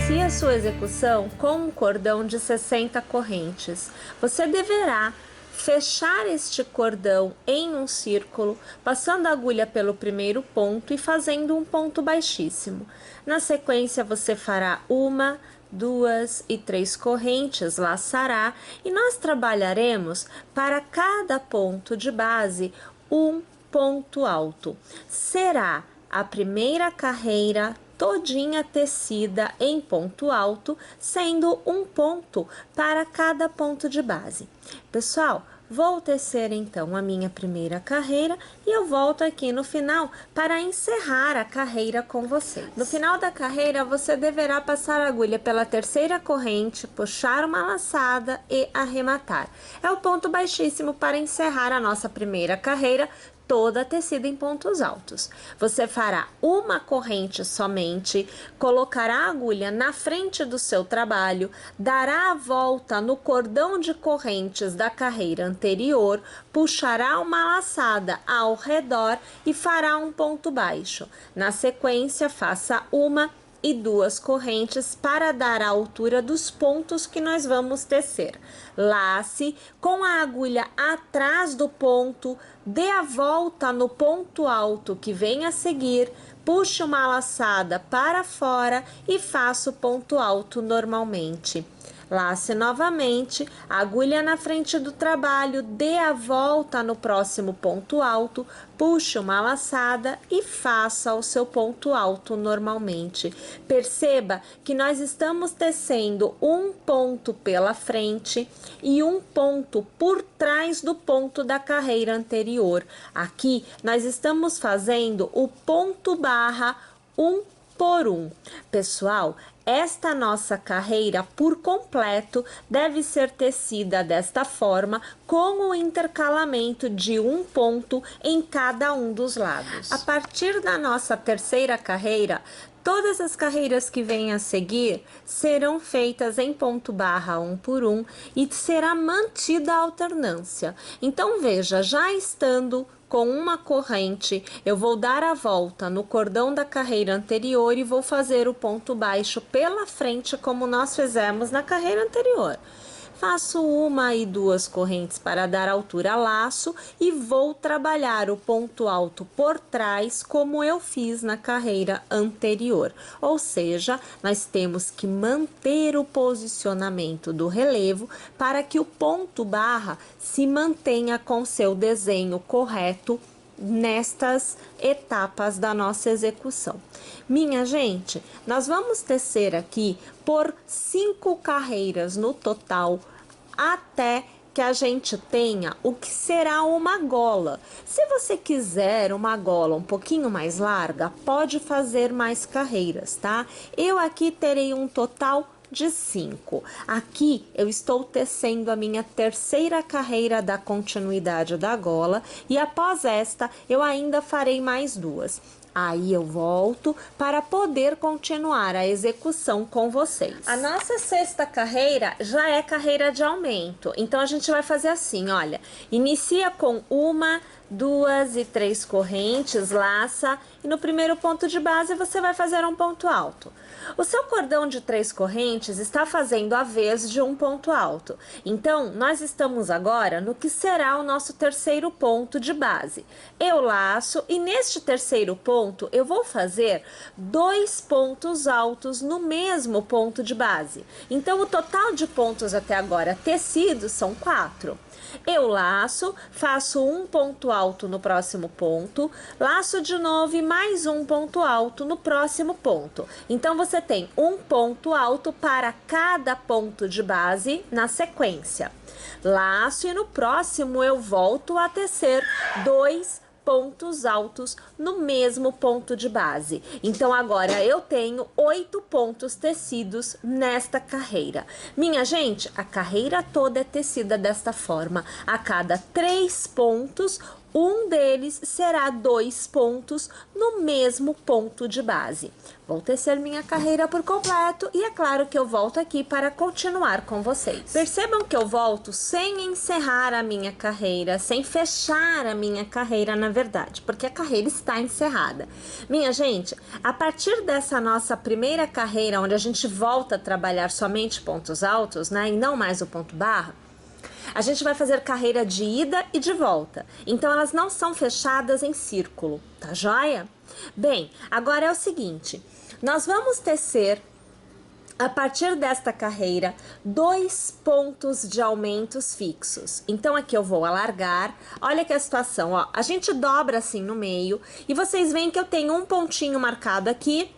Inicie a sua execução com um cordão de 60 correntes. Você deverá fechar este cordão em um círculo, passando a agulha pelo primeiro ponto e fazendo um ponto baixíssimo. Na sequência, você fará uma, duas e três correntes, laçará, e nós trabalharemos para cada ponto de base um ponto alto. Será a primeira carreira todinha tecida em ponto alto, sendo um ponto para cada ponto de base. Pessoal, vou tecer então a minha primeira carreira e eu volto aqui no final para encerrar a carreira com vocês. No final da carreira, você deverá passar a agulha pela terceira corrente, puxar uma laçada e arrematar. É o ponto baixíssimo para encerrar a nossa primeira carreira, toda tecida em pontos altos. Você fará uma corrente somente, colocará a agulha na frente do seu trabalho, dará a volta no cordão de correntes da carreira anterior, puxará uma laçada ao redor e fará um ponto baixo. Na sequência, faça uma e duas correntes para dar a altura dos pontos que nós vamos tecer. Lace com a agulha atrás do ponto, dê a volta no ponto alto que vem a seguir, puxe uma laçada para fora e faça o ponto alto normalmente. Lace novamente, agulha na frente do trabalho, dê a volta no próximo ponto alto, puxe uma laçada e faça o seu ponto alto normalmente. Perceba que nós estamos tecendo um ponto pela frente e um ponto por trás do ponto da carreira anterior. Aqui nós estamos fazendo o ponto barra um por um. Pessoal, esta nossa carreira por completo deve ser tecida desta forma, com o intercalamento de um ponto em cada um dos lados. A partir da nossa terceira carreira, todas as carreiras que vêm a seguir serão feitas em ponto barra um por um e será mantida a alternância. Então veja, já estando com uma corrente, eu vou dar a volta no cordão da carreira anterior e vou fazer o ponto baixo pela frente, como nós fizemos na carreira anterior. Faço uma e duas correntes para dar altura a laço e vou trabalhar o ponto alto por trás, como eu fiz na carreira anterior. Ou seja, nós temos que manter o posicionamento do relevo para que o ponto barra se mantenha com seu desenho correto nestas etapas da nossa execução. Minha gente, nós vamos tecer aqui por 5 carreiras no total, até que a gente tenha o que será uma gola. Se você quiser uma gola um pouquinho mais larga, pode fazer mais carreiras, tá? Eu aqui terei um total de 5. Aqui eu estou tecendo a minha terceira carreira da continuidade da gola e após esta eu ainda farei mais duas. Aí eu volto para poder continuar a execução com vocês. A nossa sexta carreira já é carreira de aumento. Então a gente vai fazer assim, olha, inicia com uma, duas e três correntes, laça e no primeiro ponto de base você vai fazer um ponto alto. O seu cordão de 3 correntes está fazendo a vez de um ponto alto. Então, nós estamos agora no que será o nosso terceiro ponto de base. Eu laço e neste terceiro ponto eu vou fazer 2 pontos altos no mesmo ponto de base. Então, o total de pontos até agora tecidos são 4. Eu laço, faço um ponto alto no próximo ponto, laço de novo e mais um ponto alto no próximo ponto. Então, você tem um ponto alto para cada ponto de base na sequência. Laço e no próximo eu volto a tecer 2 pontos altos no mesmo ponto de base. Então, agora eu tenho 8 pontos tecidos nesta carreira. Minha gente, a carreira toda é tecida desta forma. A cada 3 pontos, um deles será 2 pontos no mesmo ponto de base. Vou tecer minha carreira por completo e é claro que eu volto aqui para continuar com vocês. Percebam que eu volto sem encerrar a minha carreira, sem fechar a minha carreira, na verdade, porque a carreira está encerrada. Minha gente, a partir dessa nossa primeira carreira, onde a gente volta a trabalhar somente pontos altos, né, e não mais o ponto barra, a gente vai fazer carreira de ida e de volta. Então, elas não são fechadas em círculo, tá joia? Bem, agora é o seguinte, nós vamos tecer, a partir desta carreira, 2 pontos de aumentos fixos. Então, aqui eu vou alargar, olha que a situação, ó, a gente dobra assim no meio, e vocês veem que eu tenho um pontinho marcado aqui,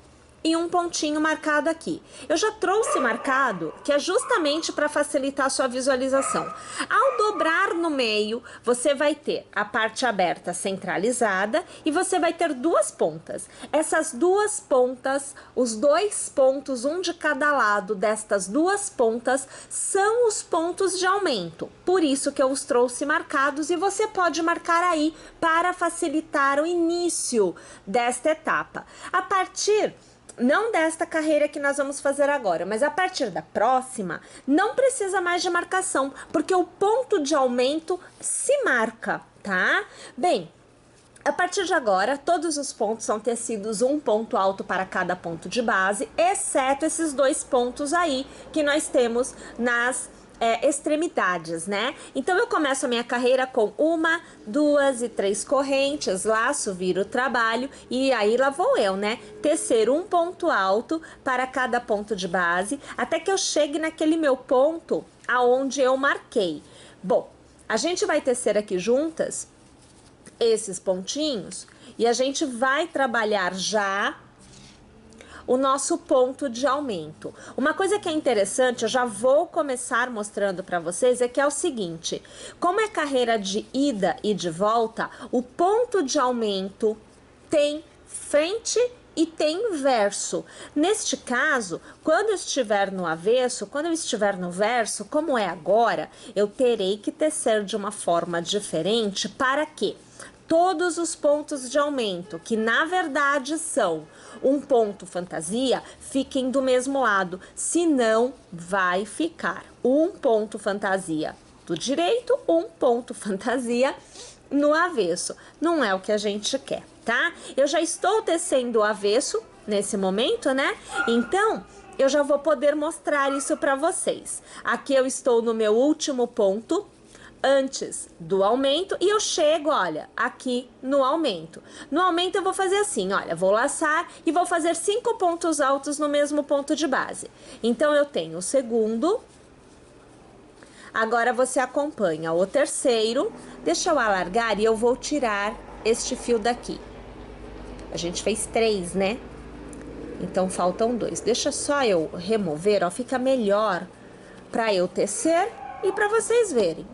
e um pontinho marcado aqui. Eu já trouxe marcado, que é justamente para facilitar a sua visualização. Ao dobrar no meio, você vai ter a parte aberta centralizada e você vai ter 2 pontas. Essas 2 pontas, os 2 pontos, um de cada lado destas 2 pontas, são os pontos de aumento. Por isso que eu os trouxe marcados e você pode marcar aí para facilitar o início desta etapa. A partir não desta carreira que nós vamos fazer agora, mas a partir da próxima, não precisa mais de marcação, porque o ponto de aumento se marca, tá? Bem, a partir de agora, todos os pontos são tecidos um ponto alto para cada ponto de base, exceto esses 2 pontos aí que nós temos nas extremidades, né? Então eu começo a minha carreira com 1, 2 e 3 correntes, laço, viro o trabalho e aí lá vou eu, né? Tecer um ponto alto para cada ponto de base, até que eu chegue naquele meu ponto aonde eu marquei. Bom, a gente vai tecer aqui juntas esses pontinhos e a gente vai trabalhar já o nosso ponto de aumento. Uma coisa que é interessante, eu já vou começar mostrando para vocês, é que é o seguinte, como é carreira de ida e de volta, o ponto de aumento tem frente e tem verso. Neste caso, quando eu estiver no avesso, quando eu estiver no verso, como é agora, eu terei que tecer de uma forma diferente para que todos os pontos de aumento, que na verdade são um ponto fantasia, fiquem do mesmo lado, senão vai ficar um ponto fantasia do direito, um ponto fantasia no avesso. Não é o que a gente quer, tá? Eu já estou tecendo o avesso nesse momento, né? Então, eu já vou poder mostrar isso para vocês. Aqui eu estou no meu último ponto, antes do aumento, e eu chego, olha, aqui no aumento. No aumento eu vou fazer assim, olha, vou laçar e vou fazer 5 pontos altos no mesmo ponto de base. Então, eu tenho o segundo, agora você acompanha o terceiro, deixa eu alargar e eu vou tirar este fio daqui. A gente fez 3, né? Então, faltam 2. Deixa só eu remover, ó, fica melhor para eu tecer e para vocês verem.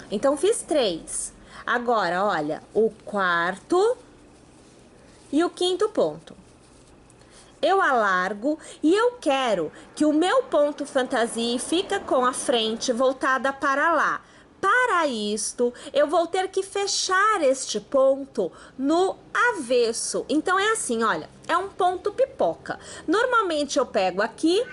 Então, fiz 3. Agora, olha, o quarto e o quinto ponto. Eu alargo e eu quero que o meu ponto fantasia fica com a frente voltada para lá. Para isto, eu vou ter que fechar este ponto no avesso. Então, é assim, olha, é um ponto pipoca. Normalmente, eu pego aqui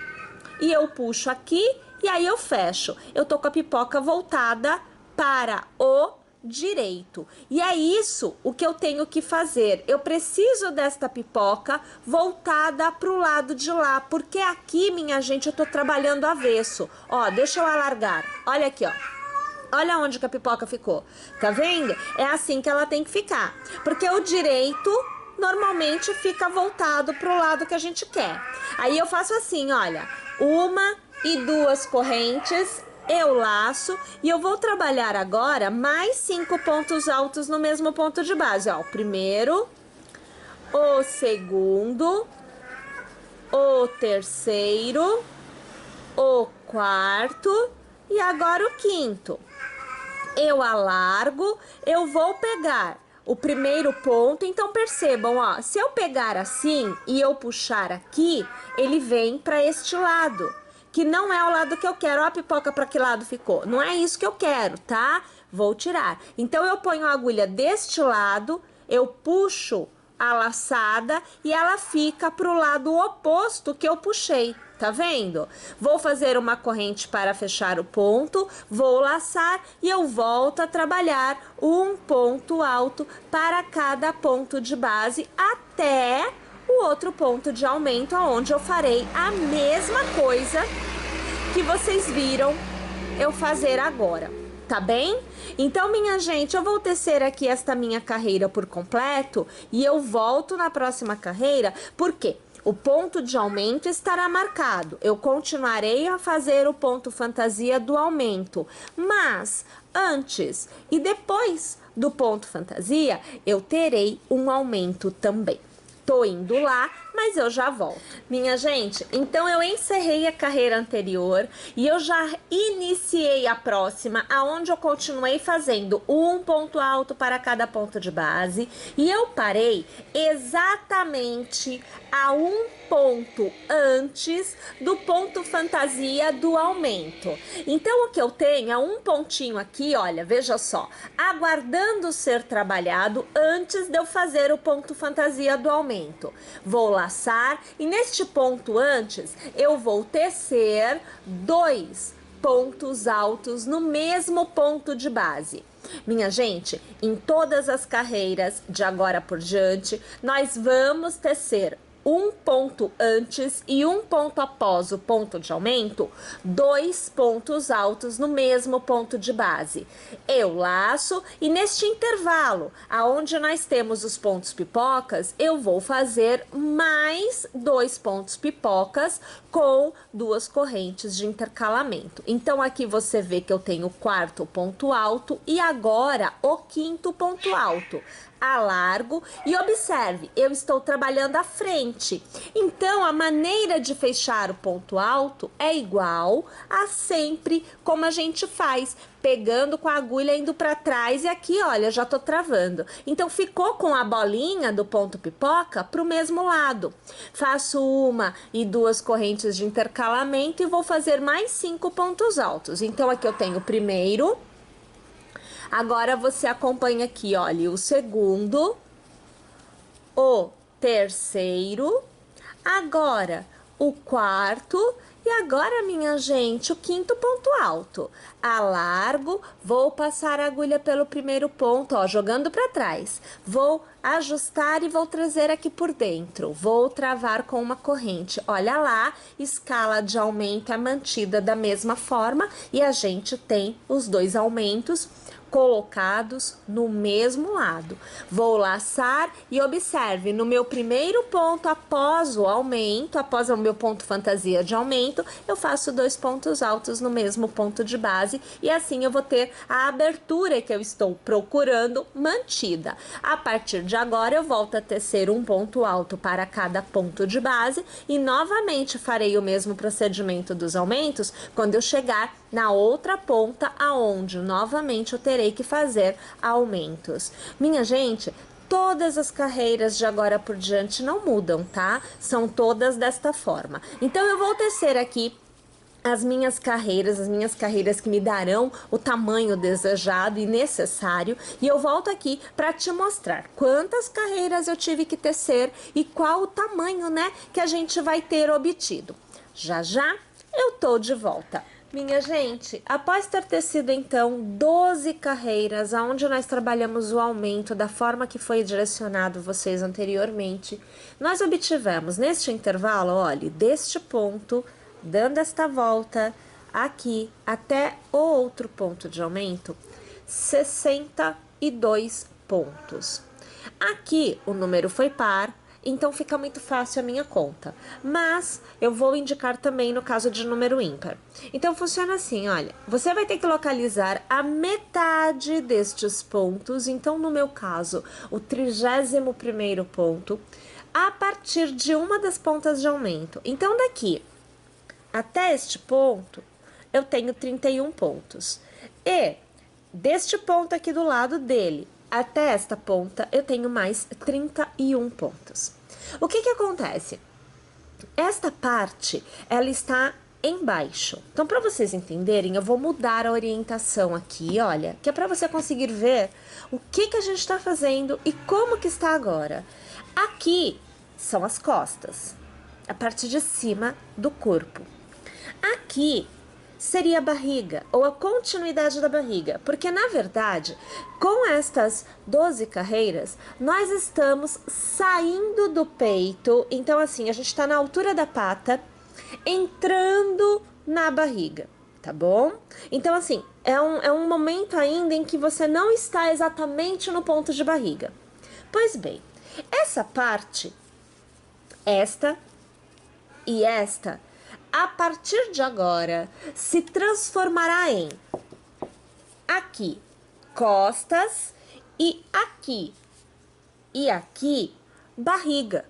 e eu puxo aqui e aí eu fecho. Eu tô com a pipoca voltada para o direito. E é isso o que eu tenho que fazer. Eu preciso desta pipoca voltada para o lado de lá, porque aqui, minha gente, eu tô trabalhando avesso. Ó, deixa eu alargar. Olha aqui, ó. Olha onde que a pipoca ficou. Tá vendo? É assim que ela tem que ficar. Porque o direito normalmente fica voltado para o lado que a gente quer. Aí eu faço assim, olha, 1 e 2 correntes, eu laço e eu vou trabalhar agora mais 5 pontos altos no mesmo ponto de base, ó, o primeiro, o segundo, o terceiro, o quarto e agora o quinto. Eu alargo, eu vou pegar o primeiro ponto, então percebam, ó, se eu pegar assim e eu puxar aqui, ele vem para este lado, que não é o lado que eu quero. Ó, a pipoca para que lado ficou? Não é isso que eu quero, tá? vou tirar. Então, eu ponho a agulha deste lado, eu puxo a laçada e ela fica pro lado oposto que eu puxei. Tá vendo? Vou fazer uma corrente para fechar o ponto, vou laçar e eu volto a trabalhar um ponto alto para cada ponto de base até o outro ponto de aumento, aonde eu farei a mesma coisa que vocês viram eu fazer agora, tá bem? Então, minha gente, eu vou tecer aqui esta minha carreira por completo e eu volto na próxima carreira, porque o ponto de aumento estará marcado. Eu continuarei a fazer o ponto fantasia do aumento, mas antes e depois do ponto fantasia, eu terei um aumento também. Tô indo lá, mas eu já volto. Minha gente, então eu encerrei a carreira anterior e eu já iniciei a próxima, aonde eu continuei fazendo um ponto alto para cada ponto de base e eu parei exatamente a um ponto antes do ponto fantasia do aumento. Então, o que eu tenho é um pontinho aqui, olha, veja só, aguardando ser trabalhado antes de eu fazer o ponto fantasia do aumento. Vou laçar e neste ponto antes, eu vou tecer 2 pontos altos no mesmo ponto de base. Minha gente, em todas as carreiras de agora por diante, nós vamos tecer um ponto antes e um ponto após o ponto de aumento, 2 pontos altos no mesmo ponto de base. Eu laço e neste intervalo, aonde nós temos os pontos pipocas, eu vou fazer mais 2 pontos pipocas com 2 correntes de intercalamento. Então, aqui você vê que eu tenho o 4º ponto alto e agora o 5º ponto alto. Alargo e observe, eu estou trabalhando à frente. Então, a maneira de fechar o ponto alto é igual a sempre como a gente faz, pegando com a agulha indo para trás e aqui, olha, já tô travando. Então, ficou com a bolinha do ponto pipoca para o mesmo lado. Faço 1 e 2 correntes de intercalamento e vou fazer mais 5 pontos altos. Então, aqui eu tenho o primeiro. Agora, você acompanha aqui, olha, o segundo, o terceiro, agora o 4º e agora, minha gente, o 5º ponto alto. Alargo, vou passar a agulha pelo primeiro ponto, ó, jogando para trás. Vou ajustar e vou trazer aqui por dentro. Vou travar com uma corrente. Olha lá, escala de aumento é mantida da mesma forma e a gente tem os 2 aumentos colocados no mesmo lado. Vou laçar e observe, no meu primeiro ponto após o aumento, após o meu ponto fantasia de aumento, eu faço 2 pontos altos no mesmo ponto de base e assim eu vou ter a abertura que eu estou procurando mantida. A partir de agora eu volto a tecer um ponto alto para cada ponto de base e novamente farei o mesmo procedimento dos aumentos quando eu chegar na outra ponta, aonde novamente eu terei que fazer aumentos. Minha gente, todas as carreiras de agora por diante não mudam, tá? São todas desta forma. Então, eu vou tecer aqui as minhas carreiras que me darão o tamanho desejado e necessário, e eu volto aqui para te mostrar quantas carreiras eu tive que tecer e qual o tamanho, né, que a gente vai ter obtido. Já já eu tô de volta. Minha gente, após ter tecido então 12 carreiras, onde nós trabalhamos o aumento da forma que foi direcionado vocês anteriormente, nós obtivemos neste intervalo, olha, deste ponto, dando esta volta aqui até o outro ponto de aumento, 62 pontos. Aqui o número foi par, então fica muito fácil a minha conta. Mas eu vou indicar também no caso de número ímpar. Então funciona assim, olha, você vai ter que localizar a metade destes pontos, então no meu caso, o 31º ponto, a partir de uma das pontas de aumento. Então daqui até este ponto, eu tenho 31 pontos. E deste ponto aqui do lado dele até esta ponta, eu tenho mais 31 pontos. O que acontece? Esta parte, ela está embaixo. Então, para vocês entenderem, eu vou mudar a orientação aqui, olha, que é para você conseguir ver o que a gente está fazendo e como que está agora. Aqui são as costas, a parte de cima do corpo. Aqui seria a barriga, ou a continuidade da barriga, porque na verdade, com estas 12 carreiras, nós estamos saindo do peito, então assim, a gente está na altura da pata, entrando na barriga, tá bom? Então assim, é um momento ainda em que você não está exatamente no ponto de barriga. Pois bem, essa parte, esta e esta, a partir de agora, se transformará em aqui, costas, e aqui, barriga.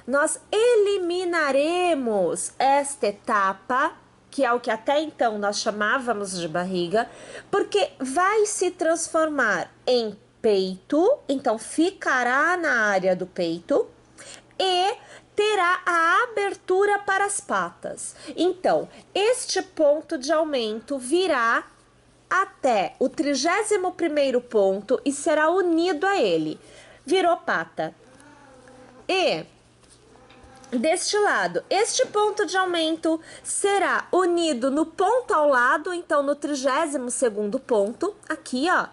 Nós eliminaremos esta etapa, que é o que até então nós chamávamos de barriga, porque vai se transformar em peito, então ficará na área do peito, e terá a abertura para as patas. Então, este ponto de aumento virá até o 31º ponto e será unido a ele. Virou pata. E deste lado, este ponto de aumento será unido no ponto ao lado, então no 32º ponto, aqui ó,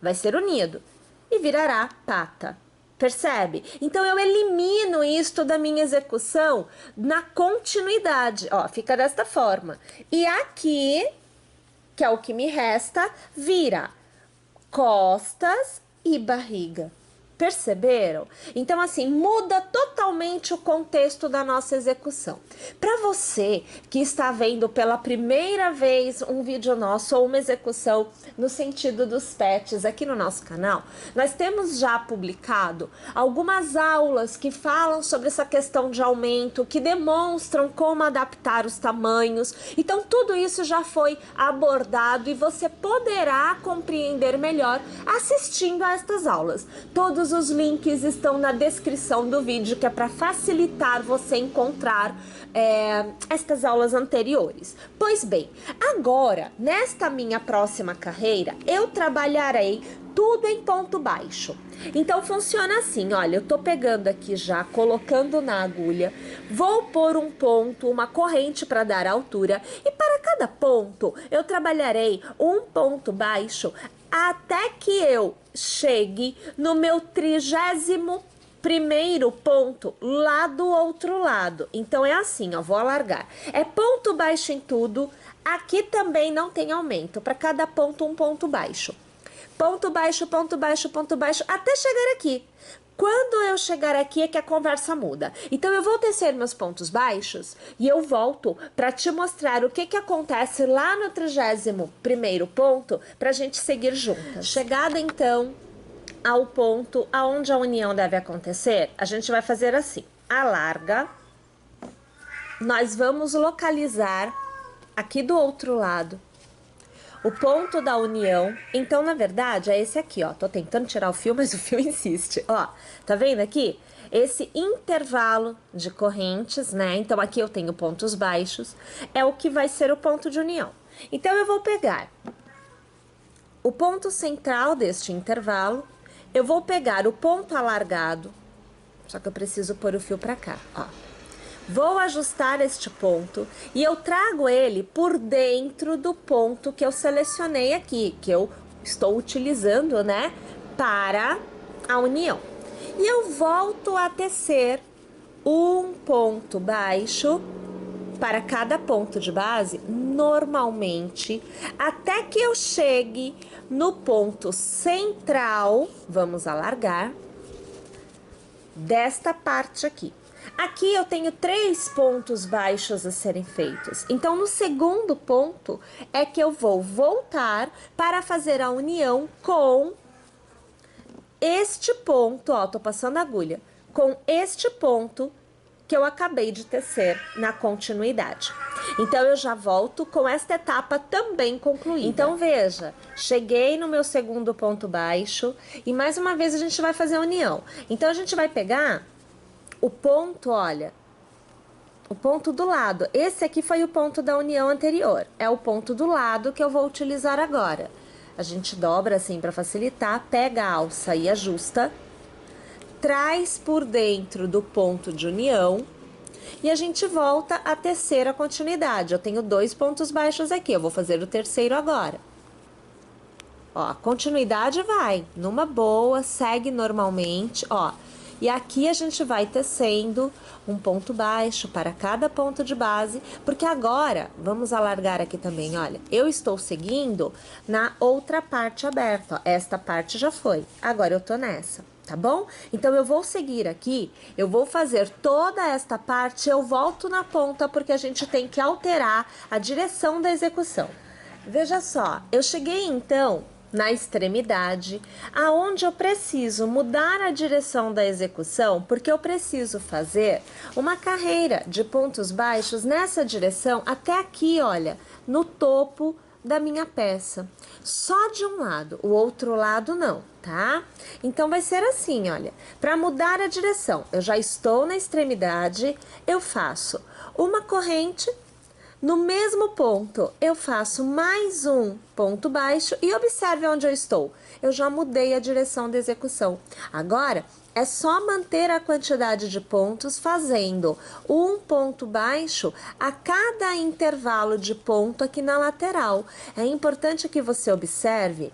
vai ser unido e virará pata. Percebe? Então, eu elimino isto da minha execução na continuidade. Ó, fica desta forma. E aqui, que é o que me resta, vira costas e barriga. Perceberam? Então, assim, muda totalmente o contexto da nossa execução. Para você que está vendo pela primeira vez um vídeo nosso ou uma execução no sentido dos pets aqui no nosso canal, nós temos já publicado algumas aulas que falam sobre essa questão de aumento, que demonstram como adaptar os tamanhos. Então, tudo isso já foi abordado e você poderá compreender melhor assistindo a estas aulas. Todos os links estão na descrição do vídeo, que é para facilitar você encontrar estas aulas anteriores. Pois bem, agora, nesta minha próxima carreira, eu trabalharei tudo em ponto baixo. Então, funciona assim, olha, eu tô pegando aqui já, colocando na agulha, vou pôr um ponto, uma corrente para dar altura, e para cada ponto, eu trabalharei um ponto baixo até que eu chegue no meu 31º ponto lá do outro lado. Então é assim, ó, vou alargar. É ponto baixo em tudo. Aqui também não tem aumento. Para cada ponto, um ponto baixo. Ponto baixo, ponto baixo, ponto baixo, até chegar aqui. Quando eu chegar aqui é que a conversa muda. Então, eu vou tecer meus pontos baixos e eu volto para te mostrar o que acontece lá no 31º ponto para a gente seguir juntas. Chegada, então, ao ponto aonde a união deve acontecer, a gente vai fazer assim. Alarga. Nós vamos localizar aqui do outro lado o ponto da união. Então, na verdade, é esse aqui, ó. Tô tentando tirar o fio, mas o fio insiste. Ó, tá vendo aqui? Esse intervalo de correntes, né? Então, aqui eu tenho pontos baixos. É o que vai ser o ponto de união. Então, eu vou pegar o ponto central deste intervalo. Eu vou pegar o ponto alargado. Só que eu preciso pôr o fio pra cá, ó. Vou ajustar este ponto e eu trago ele por dentro do ponto que eu selecionei aqui, que eu estou utilizando, né, para a união. E eu volto a tecer um ponto baixo para cada ponto de base, normalmente, até que eu chegue no ponto central, vamos alargar, desta parte aqui. Aqui eu tenho 3 pontos baixos a serem feitos. Então, no segundo ponto é que eu vou voltar para fazer a união com este ponto, ó, tô passando a agulha, com este ponto que eu acabei de tecer na continuidade. Então, eu já volto com esta etapa também concluída. Então, veja, cheguei no meu segundo ponto baixo e mais uma vez a gente vai fazer a união. Então, a gente vai pegar o ponto, olha, o ponto do lado. Esse aqui foi o ponto da união anterior. É o ponto do lado que eu vou utilizar agora. A gente dobra assim para facilitar, pega a alça e ajusta, traz por dentro do ponto de união e a gente volta a tecer a continuidade. Eu tenho 2 pontos baixos aqui, eu vou fazer o terceiro agora. Ó, a continuidade vai numa boa, segue normalmente, ó. E aqui a gente vai tecendo um ponto baixo para cada ponto de base, porque agora, vamos alargar aqui também, olha, eu estou seguindo na outra parte aberta, ó, esta parte já foi, agora eu tô nessa, tá bom? Então, eu vou seguir aqui, eu vou fazer toda esta parte, eu volto na ponta, porque a gente tem que alterar a direção da execução. Veja só, eu cheguei então na extremidade, aonde eu preciso mudar a direção da execução, porque eu preciso fazer uma carreira de pontos baixos nessa direção até aqui, olha, no topo da minha peça. Só de um lado, o outro lado não, tá? Então, vai ser assim, olha, para mudar a direção, eu já estou na extremidade, eu faço uma corrente. No mesmo ponto, eu faço mais um ponto baixo e observe onde eu estou. Eu já mudei a direção da execução. Agora, é só manter a quantidade de pontos fazendo um ponto baixo a cada intervalo de ponto aqui na lateral. É importante que você observe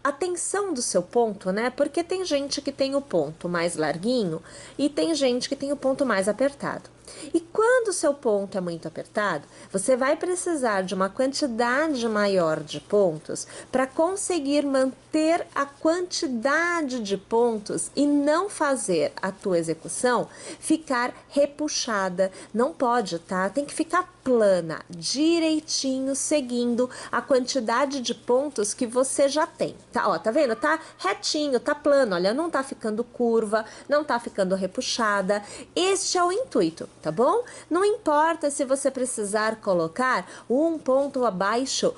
a tensão do seu ponto, né? Porque tem gente que tem o ponto mais larguinho e tem gente que tem o ponto mais apertado. E quando o seu ponto é muito apertado, você vai precisar de uma quantidade maior de pontos para conseguir manter a quantidade de pontos e não fazer a tua execução ficar repuxada. Não pode, tá? Tem que ficar plana, direitinho, seguindo a quantidade de pontos que você já tem. Tá, ó, tá vendo? Tá retinho, tá plano, olha, não tá ficando curva, não tá ficando repuxada. Este é o intuito, tá bom? Não importa se você precisar colocar um ponto abaixo,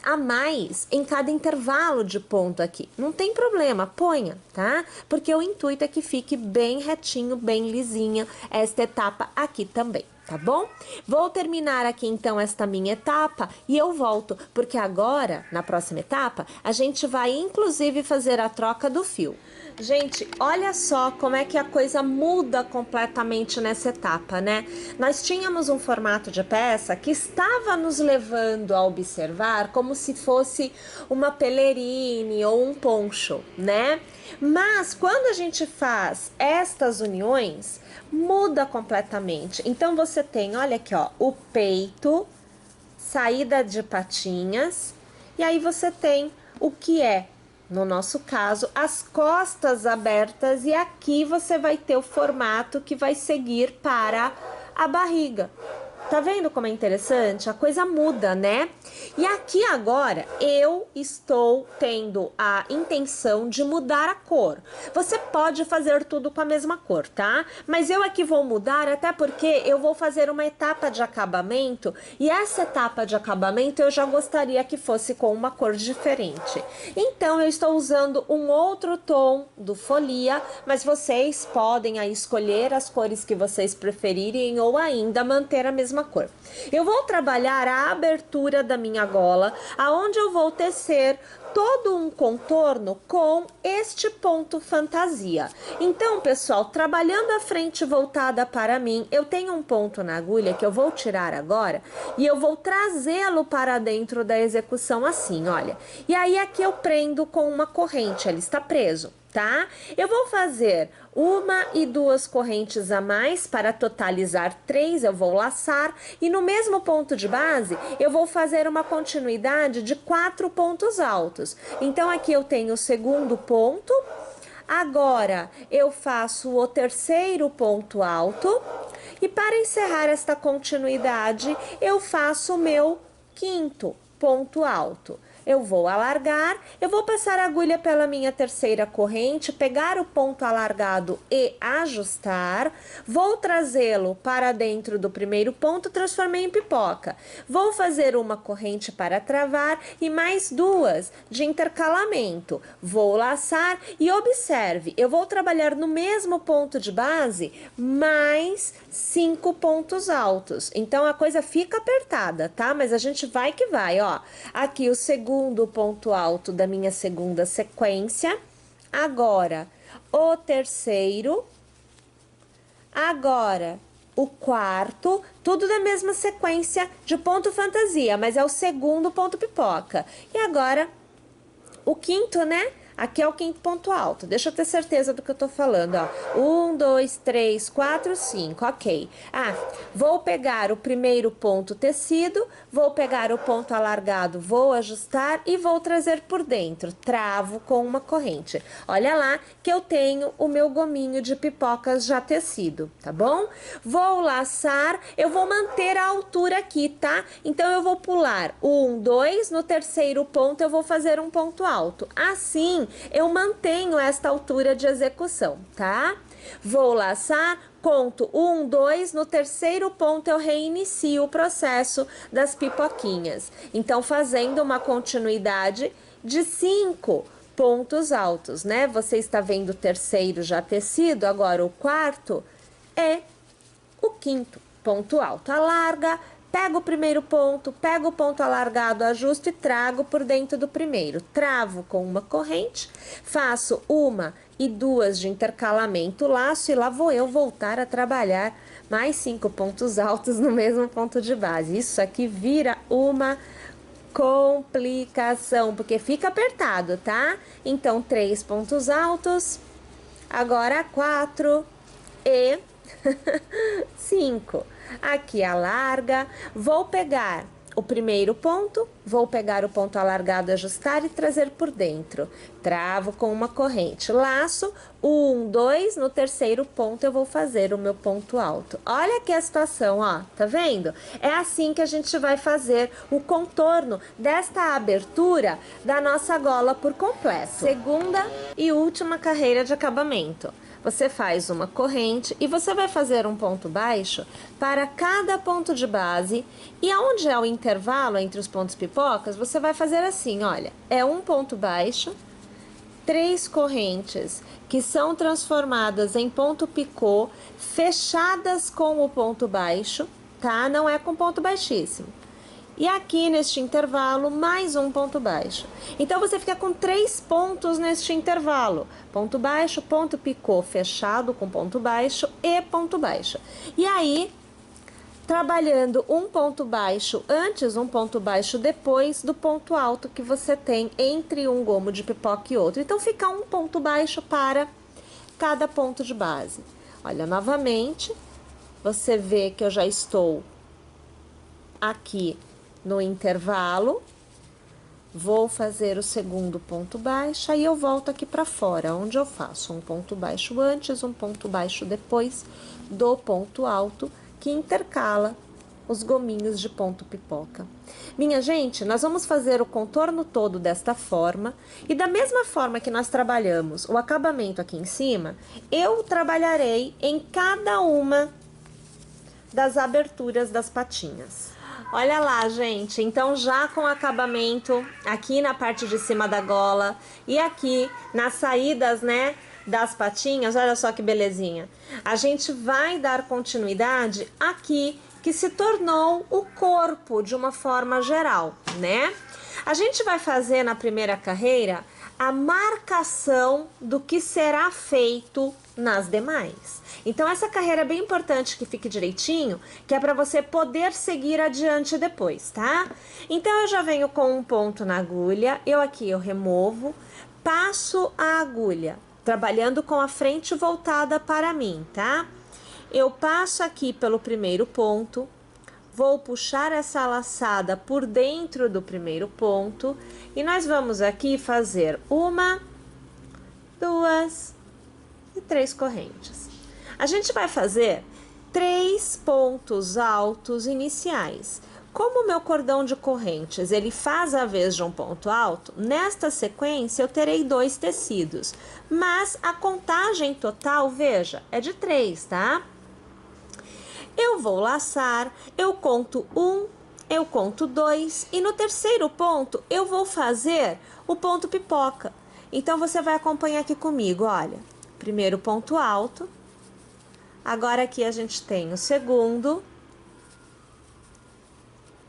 a mais em cada intervalo de ponto aqui. Não tem problema, ponha, tá? Porque o intuito é que fique bem retinho, bem lisinha esta etapa aqui também. Tá bom? Vou terminar aqui então esta minha etapa e eu volto, porque agora, na próxima etapa, a gente vai inclusive fazer a troca do fio. Gente, olha só como é que a coisa muda completamente nessa etapa, né? Nós tínhamos um formato de peça que estava nos levando a observar como se fosse uma pelerine ou um poncho, né? Mas quando a gente faz estas uniões, muda completamente. Então, você tem, olha aqui, ó, o peito, saída de patinhas, e aí você tem o que é, no nosso caso, as costas abertas, e aqui você vai ter o formato que vai seguir para a barriga. Tá vendo como é interessante? A coisa muda, né? E aqui agora eu estou tendo a intenção de mudar a cor. Você pode fazer tudo com a mesma cor, tá? Mas eu aqui vou mudar até porque eu vou fazer uma etapa de acabamento e essa etapa de acabamento eu já gostaria que fosse com uma cor diferente. Então eu estou usando um outro tom do folia, mas vocês podem aí escolher as cores que vocês preferirem ou ainda manter a mesma cor. Eu vou trabalhar a abertura da minha gola, aonde eu vou tecer todo um contorno com este ponto fantasia. Então, pessoal, trabalhando a frente voltada para mim, eu tenho um ponto na agulha que eu vou tirar agora e eu vou trazê-lo para dentro da execução assim, olha. E aí aqui eu prendo com uma corrente, ele está preso, tá? Eu vou fazer 1 e 2 correntes a mais para totalizar 3, eu vou laçar e no mesmo ponto de base eu vou fazer uma continuidade de 4 pontos altos. Então aqui eu tenho o segundo ponto, agora eu faço o terceiro ponto alto e para encerrar esta continuidade eu faço o meu quinto ponto alto. eu vou alargar, eu vou passar a agulha pela minha terceira corrente, pegar o ponto alargado e ajustar, vou trazê-lo para dentro do primeiro ponto, transformei em pipoca. Vou fazer uma corrente para travar e mais duas de intercalamento. Vou laçar e observe, eu vou trabalhar no mesmo ponto de base, mais 5 pontos altos. Então, a coisa fica apertada, tá? Mas a gente vai que vai, ó. Aqui o segundo ponto alto da minha segunda sequência. Agora, o terceiro. Agora, o quarto. Tudo da mesma sequência de ponto fantasia, mas é o segundo ponto pipoca. E agora, o quinto, né? Aqui é o quinto ponto alto. Deixa eu ter certeza do que eu tô falando, ó. 1, 2, 3, 4, 5, ok. Vou pegar o primeiro ponto tecido, vou pegar o ponto alargado, vou ajustar e vou trazer por dentro. Travo com uma corrente. Olha lá que eu tenho o meu gominho de pipocas já tecido, tá bom? Vou laçar, eu vou manter a altura aqui, tá? Então, eu vou pular 1, 2, no terceiro ponto eu vou fazer um ponto alto. Assim, eu mantenho esta altura de execução, tá? Vou laçar, conto 1, 2, no terceiro ponto eu reinicio o processo das pipoquinhas. Então, fazendo uma continuidade de 5 pontos altos, né? Você está vendo o terceiro já tecido, agora o quarto é o quinto ponto alto. Alarga, pego o primeiro ponto, pego o ponto alargado, ajusto e trago por dentro do primeiro. Travo com uma corrente, faço uma e duas de intercalamento, laço e lá vou eu voltar a trabalhar mais 5 pontos altos no mesmo ponto de base. Isso aqui vira uma complicação, porque fica apertado, tá? Então, 3 pontos altos, agora 4 e 5. Aqui alarga, vou pegar o primeiro ponto, vou pegar o ponto alargado, ajustar e trazer por dentro. Travo com uma corrente, laço, 1, 2, no terceiro ponto eu vou fazer o meu ponto alto. Olha aqui a situação, ó, tá vendo? É assim que a gente vai fazer o contorno desta abertura da nossa gola por completo. Segunda e última carreira de acabamento. Você faz uma corrente e você vai fazer um ponto baixo para cada ponto de base. E aonde é o intervalo entre os pontos pipocas, você vai fazer assim, olha, é um ponto baixo, 3 correntes que são transformadas em ponto picô, fechadas com o ponto baixo, tá? Não é com ponto baixíssimo. E aqui neste intervalo, mais um ponto baixo. Então, você fica com 3 pontos neste intervalo. Ponto baixo, ponto picô fechado com ponto baixo e ponto baixo. E aí, trabalhando um ponto baixo antes, um ponto baixo depois do ponto alto que você tem entre um gomo de pipoca e outro. Então, fica um ponto baixo para cada ponto de base. Olha, novamente, você vê que eu já estou aqui no intervalo, vou fazer o segundo ponto baixo, aí eu volto aqui para fora, onde eu faço um ponto baixo antes, um ponto baixo depois do ponto alto, que intercala os gominhos de ponto pipoca. Minha gente, nós vamos fazer o contorno todo desta forma, e da mesma forma que nós trabalhamos o acabamento aqui em cima, eu trabalharei em cada uma das aberturas das patinhas. Olha lá, gente, então já com acabamento aqui na parte de cima da gola e aqui nas saídas, né, das patinhas, olha só que belezinha. A gente vai dar continuidade aqui, que se tornou o corpo de uma forma geral, né? A gente vai fazer na primeira carreira a marcação do que será feito nas demais. Então, essa carreira é bem importante que fique direitinho, que é para você poder seguir adiante depois, tá? Então, eu já venho com um ponto na agulha, eu removo, passo a agulha, trabalhando com a frente voltada para mim, tá? Eu passo aqui pelo primeiro ponto, vou puxar essa laçada por dentro do primeiro ponto e nós vamos aqui fazer 1, 2 e 3 correntes. A gente vai fazer 3 pontos altos iniciais. Como o meu cordão de correntes, ele faz a vez de um ponto alto, nesta sequência eu terei 2 tecidos, mas a contagem total, veja, é de 3, tá? Eu vou laçar, eu conto 1, eu conto 2 e no terceiro ponto eu vou fazer o ponto pipoca. Então, você vai acompanhar aqui comigo, olha, primeiro ponto alto, agora aqui a gente tem o segundo,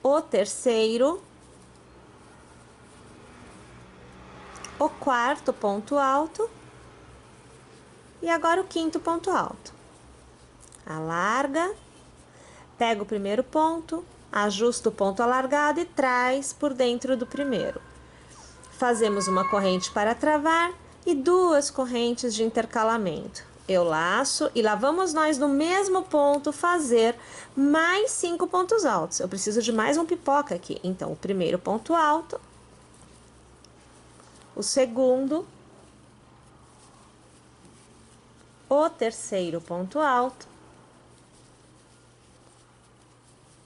o terceiro, o quarto ponto alto e agora o quinto ponto alto. Alarga, pega o primeiro ponto, ajusta o ponto alargado e traz por dentro do primeiro. Fazemos uma corrente para travar e 2 correntes de intercalamento. Eu laço e lá vamos nós no mesmo ponto fazer mais 5 pontos altos. Eu preciso de mais um pipoca aqui. Então, o primeiro ponto alto, o segundo, o terceiro ponto alto,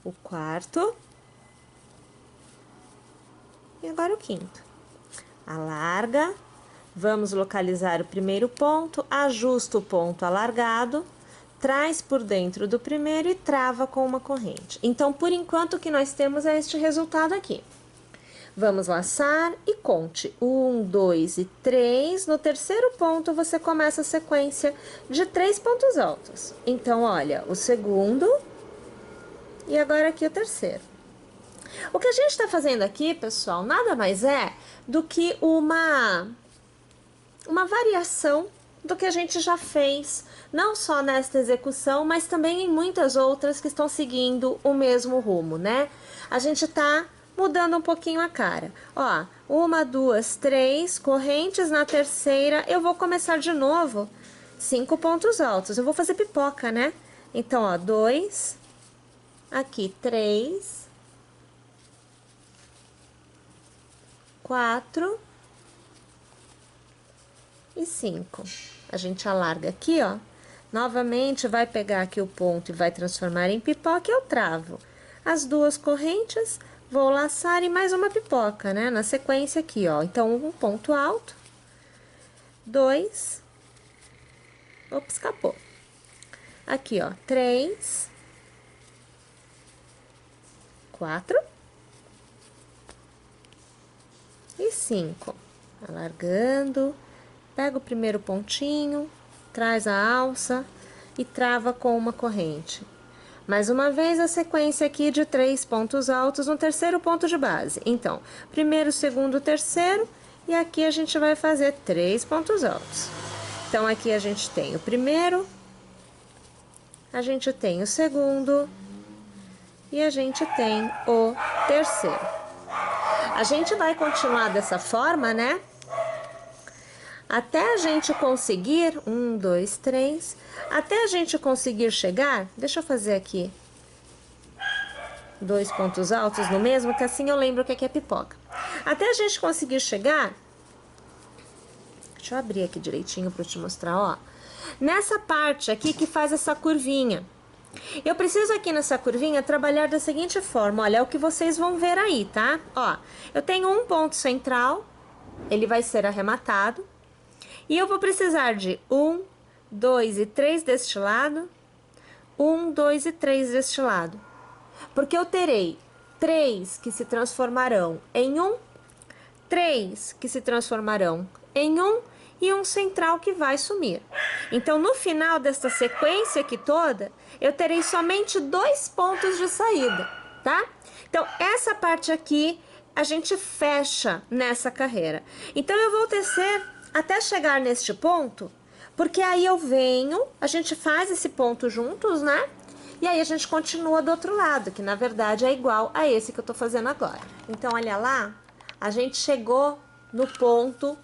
o quarto e agora o quinto. Alarga, vamos localizar o primeiro ponto, ajusta o ponto alargado, traz por dentro do primeiro e trava com uma corrente. Então, por enquanto, o que nós temos é este resultado aqui. Vamos laçar e conte 1, 2 e 3. No terceiro ponto, você começa a sequência de 3 pontos altos. Então, olha, o segundo e agora aqui o terceiro. O que a gente está fazendo aqui, pessoal, nada mais é do que uma variação do que a gente já fez, não só nesta execução, mas também em muitas outras que estão seguindo o mesmo rumo, né? A gente tá mudando um pouquinho a cara. Ó, 1, 2, 3 correntes, na terceira eu vou começar de novo 5 pontos altos. Eu vou fazer pipoca, né? Então, ó, 2, aqui 3, 4 e 5. A gente alarga aqui, ó. Novamente, vai pegar aqui o ponto e vai transformar em pipoca e eu travo. As 2 correntes, vou laçar e mais uma pipoca, né? Na sequência aqui, ó. Então, um ponto alto, 2, ops, escapou. Aqui, ó, 3, 4 e 5. Alargando, pega o primeiro pontinho, traz a alça e trava com uma corrente. Mais uma vez a sequência aqui de 3 pontos altos no terceiro ponto de base. Então, primeiro, segundo, terceiro e aqui a gente vai fazer 3 pontos altos. Então, aqui a gente tem o primeiro, a gente tem o segundo e a gente tem o terceiro. A gente vai continuar dessa forma, né? Até a gente conseguir, 1, 2, 3, até a gente conseguir chegar, deixa eu fazer aqui 2 pontos altos no mesmo, que assim eu lembro o que é pipoca. Até a gente conseguir chegar, deixa eu abrir aqui direitinho para te mostrar, ó. Nessa parte aqui que faz essa curvinha. Eu preciso aqui nessa curvinha trabalhar da seguinte forma, olha, é o que vocês vão ver aí, tá? Ó, eu tenho um ponto central, ele vai ser arrematado, e eu vou precisar de 1, 2 e 3 deste lado, 1, 2 e 3 deste lado. Porque eu terei 3 que se transformarão em 1, 3 que se transformarão em 1 e um central que vai sumir. Então, no final desta sequência aqui toda, eu terei somente 2 pontos de saída, tá? Então, essa parte aqui, a gente fecha nessa carreira. Então, eu vou tecer até chegar neste ponto, porque aí eu venho, a gente faz esse ponto juntos, né? E aí a gente continua do outro lado, que na verdade é igual a esse que eu tô fazendo agora. Então, olha lá, a gente chegou no ponto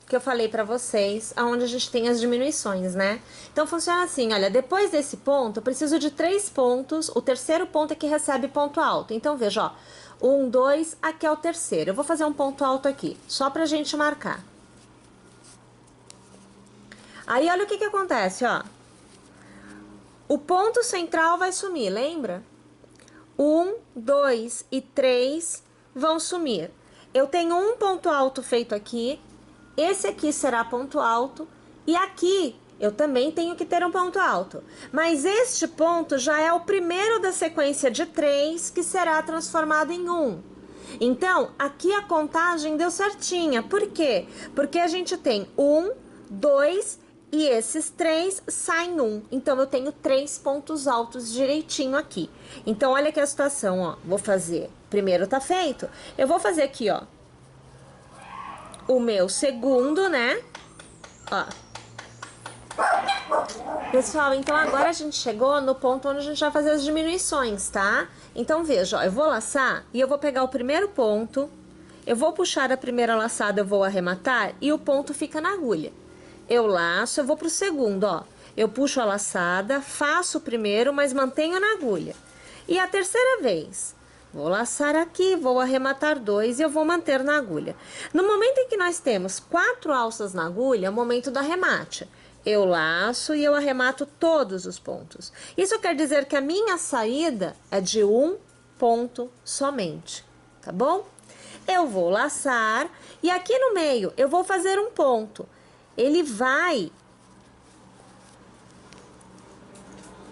que eu falei pra vocês, aonde a gente tem as diminuições, né? Então, funciona assim, olha, depois desse ponto, eu preciso de 3 pontos, o terceiro ponto é que recebe ponto alto. Então, veja, ó, 1, 2, aqui é o terceiro. Eu vou fazer um ponto alto aqui, só pra gente marcar. Aí, olha o que acontece, ó. O ponto central vai sumir, lembra? 1, 2 e 3 vão sumir. Eu tenho um ponto alto feito aqui, esse aqui será ponto alto, e aqui eu também tenho que ter um ponto alto. Mas este ponto já é o primeiro da sequência de 3 que será transformado em 1. Então, aqui a contagem deu certinha. Por quê? Porque a gente tem 1, 2 e esses 3 saem 1. Então, eu tenho 3 pontos altos direitinho aqui. Então, olha aqui a situação, ó. Vou fazer, primeiro tá feito. Eu vou fazer aqui, ó, o meu segundo, né? Ó. Pessoal, então agora a gente chegou no ponto onde a gente vai fazer as diminuições, tá? Então, veja, ó, eu vou laçar e eu vou pegar o primeiro ponto, eu vou puxar a primeira laçada, eu vou arrematar e o ponto fica na agulha. Eu laço, eu vou pro segundo, ó. Eu puxo a laçada, faço o primeiro, mas mantenho na agulha. E a terceira vez, vou laçar aqui, vou arrematar 2 e eu vou manter na agulha. No momento em que nós temos 4 alças na agulha, é o momento do arremate. Eu laço e eu arremato todos os pontos. Isso quer dizer que a minha saída é de um ponto somente, tá bom? Eu vou laçar e aqui no meio eu vou fazer um ponto. Ele vai,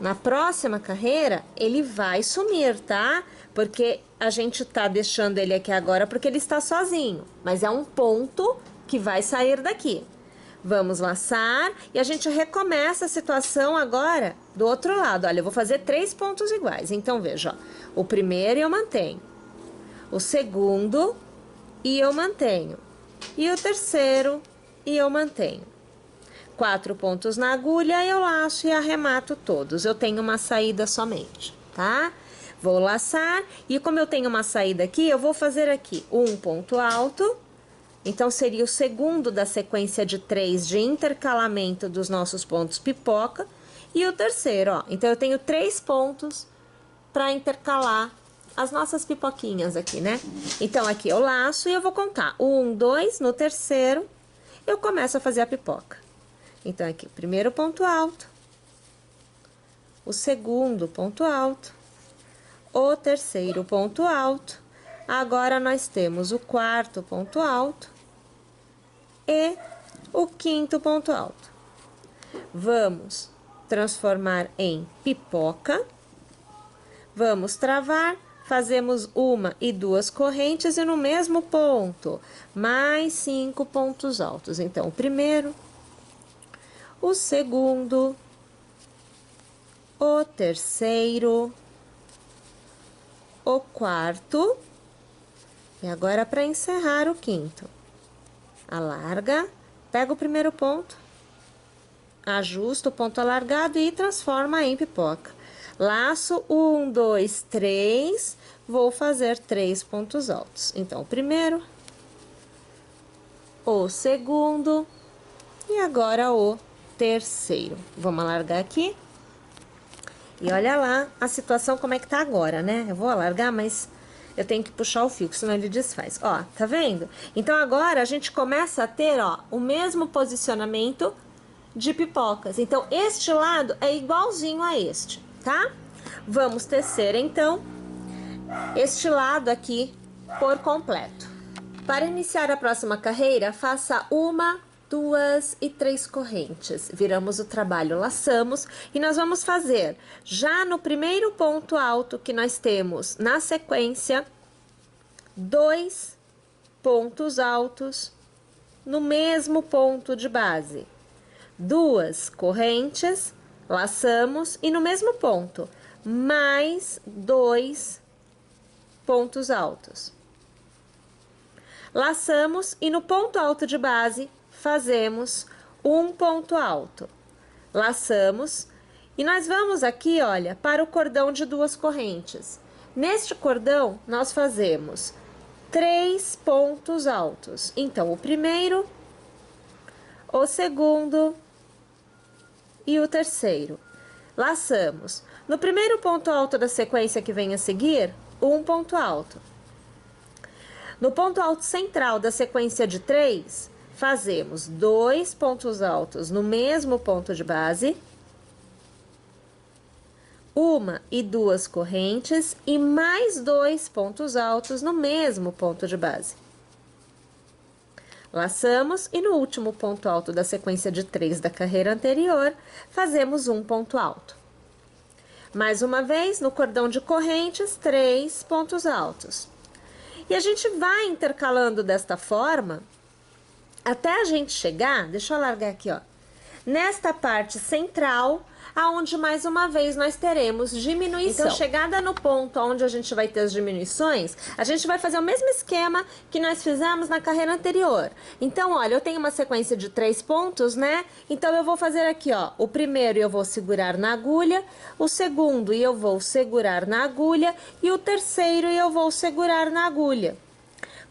na próxima carreira, ele vai sumir, tá? Porque a gente tá deixando ele aqui agora porque ele está sozinho. Mas é um ponto que vai sair daqui. Vamos laçar e a gente recomeça a situação agora do outro lado. Olha, eu vou fazer 3 pontos iguais. Então, veja, ó, o primeiro eu mantenho, o segundo e eu mantenho, e o terceiro e eu mantenho. 4 pontos na agulha, eu laço e arremato todos. Eu tenho uma saída somente, tá? Vou laçar e como eu tenho uma saída aqui, eu vou fazer aqui um ponto alto. Então, seria o segundo da sequência de 3 de intercalamento dos nossos pontos pipoca. E o terceiro, ó. Então, eu tenho 3 pontos para intercalar as nossas pipoquinhas aqui, né? Então, aqui eu laço e eu vou contar. 1, 2, no terceiro, eu começo a fazer a pipoca. Então, aqui, primeiro ponto alto, o segundo ponto alto, o terceiro ponto alto. Agora, nós temos o quarto ponto alto e o quinto ponto alto. Vamos transformar em pipoca. Vamos travar, fazemos 1 e 2 correntes e no mesmo ponto, mais 5 pontos altos. Então, o primeiro, o segundo, o terceiro, o quarto e agora para encerrar o quinto. Alarga, pega o primeiro ponto, ajusta o ponto alargado e transforma em pipoca. Laço, 1, 2, 3, vou fazer 3 pontos altos. Então, o primeiro, o segundo e agora o terceiro. Vamos alargar aqui. E olha lá a situação como é que tá agora, né? Eu vou alargar, mas eu tenho que puxar o fio, senão ele desfaz. Ó, tá vendo? Então, agora a gente começa a ter, ó, o mesmo posicionamento de pipocas. Então, este lado é igualzinho a este, tá? Vamos tecer, então, este lado aqui por completo. Para iniciar a próxima carreira, faça 1, 2 e 3 correntes. Viramos o trabalho, laçamos e nós vamos fazer já no primeiro ponto alto que nós temos na sequência 2 pontos altos no mesmo ponto de base. 2 correntes, laçamos e no mesmo ponto mais 2 pontos altos. Laçamos e no ponto alto de base fazemos um ponto alto. Laçamos e nós vamos aqui, olha, para o cordão de 2 correntes. Neste cordão, nós fazemos 3 pontos altos. Então, o primeiro, o segundo e o terceiro. Laçamos. No primeiro ponto alto da sequência que vem a seguir, um ponto alto. No ponto alto central da sequência de 3, fazemos 2 pontos altos no mesmo ponto de base, uma e duas correntes e mais 2 pontos altos no mesmo ponto de base. Laçamos e no último ponto alto da sequência de 3 da carreira anterior, fazemos um ponto alto. Mais uma vez, no cordão de correntes, 3 pontos altos. E a gente vai intercalando desta forma, até a gente chegar, deixa eu largar aqui, ó, nesta parte central, aonde mais uma vez nós teremos diminuição. Então, chegada no ponto onde a gente vai ter as diminuições, a gente vai fazer o mesmo esquema que nós fizemos na carreira anterior. Então, olha, eu tenho uma sequência de 3 pontos, né? Então, eu vou fazer aqui, ó, o primeiro eu vou segurar na agulha, o segundo eu vou segurar na agulha e o terceiro eu vou segurar na agulha.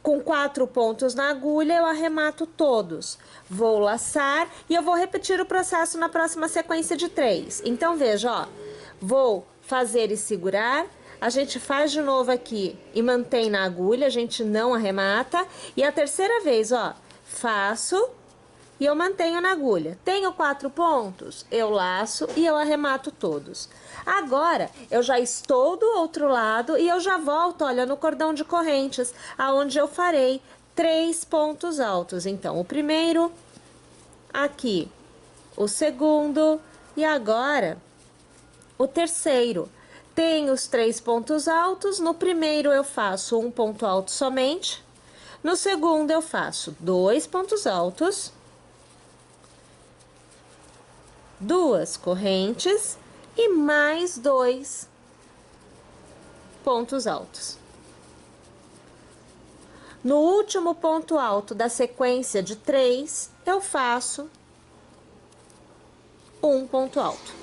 Com 4 pontos na agulha, eu arremato todos. Vou laçar e eu vou repetir o processo na próxima sequência de 3. Então, veja, ó, vou fazer e segurar, a gente faz de novo aqui e mantém na agulha, a gente não arremata. E a terceira vez, ó, faço e eu mantenho na agulha. Tenho 4 pontos, eu laço e eu arremato todos. Agora, eu já estou do outro lado e eu já volto, olha, no cordão de correntes, aonde eu farei 3 pontos altos. Então, o primeiro, aqui, o segundo e agora o terceiro. Tenho os 3 pontos altos, no primeiro eu faço um ponto alto somente, no segundo eu faço 2 pontos altos, 2 correntes e mais 2 pontos altos. No último ponto alto da sequência de 3, eu faço um ponto alto.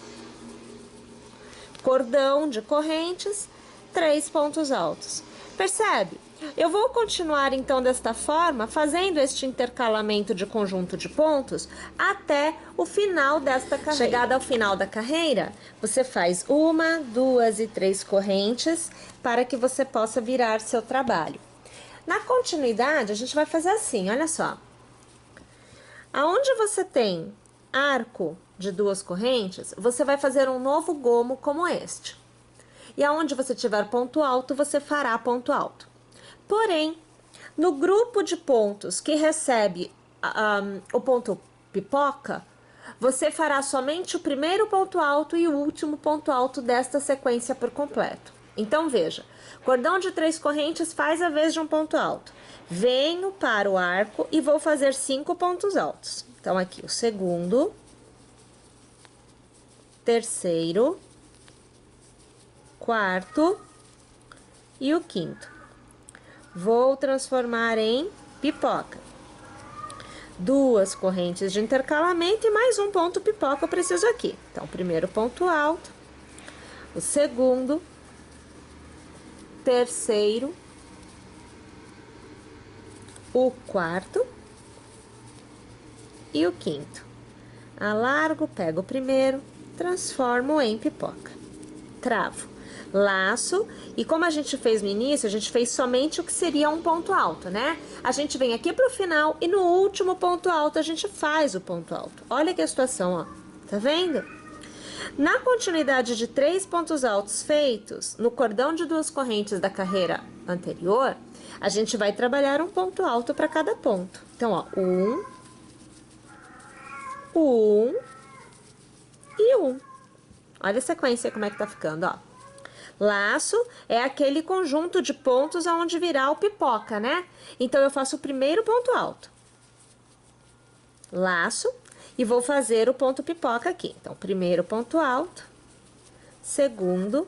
Cordão de correntes, 3 pontos altos. Percebe? Eu vou continuar então desta forma, fazendo este intercalamento de conjunto de pontos até o final desta carreira. Chegada ao final da carreira, você faz 1, 2 e 3 correntes para que você possa virar seu trabalho. Na continuidade, a gente vai fazer assim, olha só. Aonde você tem arco de 2 correntes, você vai fazer um novo gomo como este. E aonde você tiver ponto alto, você fará ponto alto. Porém, no grupo de pontos que recebe o ponto pipoca, você fará somente o primeiro ponto alto e o último ponto alto desta sequência por completo. Então, veja, cordão de 3 correntes faz a vez de um ponto alto. Venho para o arco e vou fazer 5 pontos altos. Então, aqui o segundo, terceiro, quarto e o quinto. Vou transformar em pipoca. 2 correntes de intercalamento e mais um ponto pipoca eu preciso aqui. Então, primeiro ponto alto, o segundo, terceiro, o quarto e o quinto. Alargo, pego o primeiro, transformo em pipoca. Travo. Laço, e como a gente fez no início, a gente fez somente o que seria um ponto alto, né? A gente vem aqui pro final e no último ponto alto a gente faz o ponto alto. Olha que a situação, ó. Tá vendo? Na continuidade de 3 pontos altos feitos no cordão de 2 correntes da carreira anterior, a gente vai trabalhar um ponto alto para cada ponto. Então, ó, 1 e 1. Olha a sequência como é que tá ficando, ó. Laço é aquele conjunto de pontos aonde virá o pipoca, né? Então, eu faço o primeiro ponto alto. Laço e vou fazer o ponto pipoca aqui. Então, primeiro ponto alto, segundo,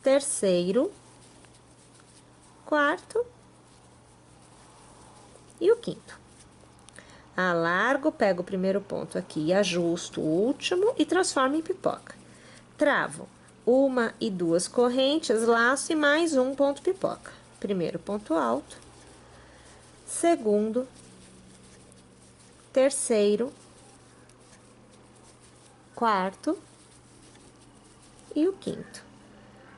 terceiro, quarto e o quinto. Alargo, pego o primeiro ponto aqui e ajusto o último e transformo em pipoca. Travo 1 e 2 correntes, laço e mais um ponto pipoca. Primeiro ponto alto, segundo, terceiro, quarto e o quinto.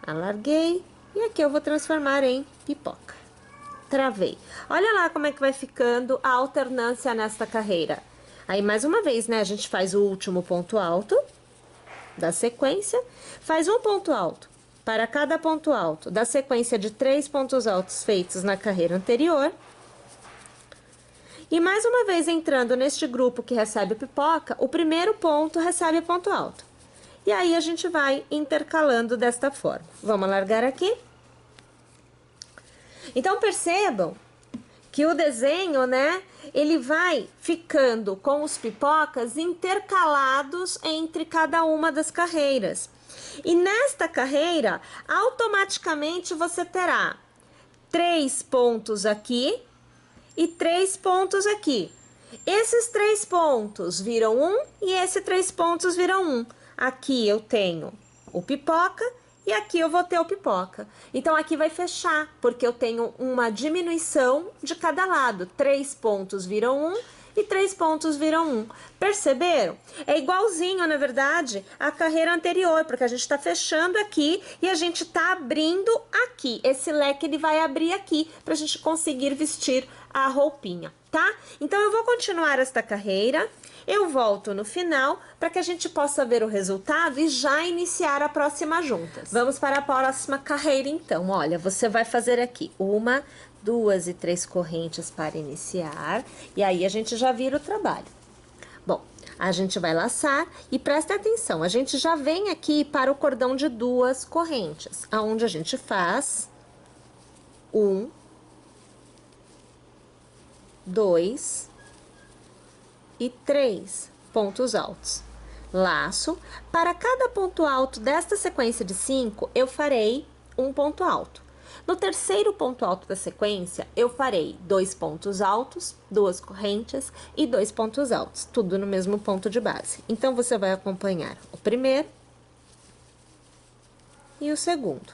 Alarguei e aqui eu vou transformar em pipoca. Travei. Olha lá como é que vai ficando a alternância nesta carreira. Aí, mais uma vez, né, a gente faz o último ponto alto, da sequência, faz um ponto alto para cada ponto alto da sequência de 3 pontos altos feitos na carreira anterior. E mais uma vez entrando neste grupo que recebe pipoca, o primeiro ponto recebe ponto alto. E aí a gente vai intercalando desta forma. Vamos largar aqui? Então percebam que o desenho, né, ele vai ficando com os pipocas intercalados entre cada uma das carreiras. E nesta carreira, automaticamente você terá 3 pontos aqui e 3 pontos aqui. Esses 3 pontos viram 1 e esses 3 pontos viram 1. Aqui eu tenho o pipoca e aqui eu vou ter o pipoca. Então, aqui vai fechar, porque eu tenho uma diminuição de cada lado. 3 pontos viram 1 e 3 pontos viram 1. Perceberam? É igualzinho, na verdade, à carreira anterior, porque a gente está fechando aqui e a gente está abrindo aqui. Esse leque, ele vai abrir aqui para a gente conseguir vestir a roupinha, tá? Então, eu vou continuar esta carreira. Eu volto no final para que a gente possa ver o resultado e já iniciar a próxima juntas. Vamos para a próxima carreira, então. Olha, você vai fazer aqui 1, 2 e 3 correntes para iniciar. E aí, a gente já vira o trabalho. Bom, a gente vai laçar e presta atenção. A gente já vem aqui para o cordão de 2 correntes, aonde a gente faz 1, 2 e 3 pontos altos. Laço. Para cada ponto alto desta sequência de 5, eu farei um ponto alto. No terceiro ponto alto da sequência, eu farei 2 pontos altos, 2 correntes e 2 pontos altos, tudo no mesmo ponto de base. Então, você vai acompanhar o primeiro e o segundo.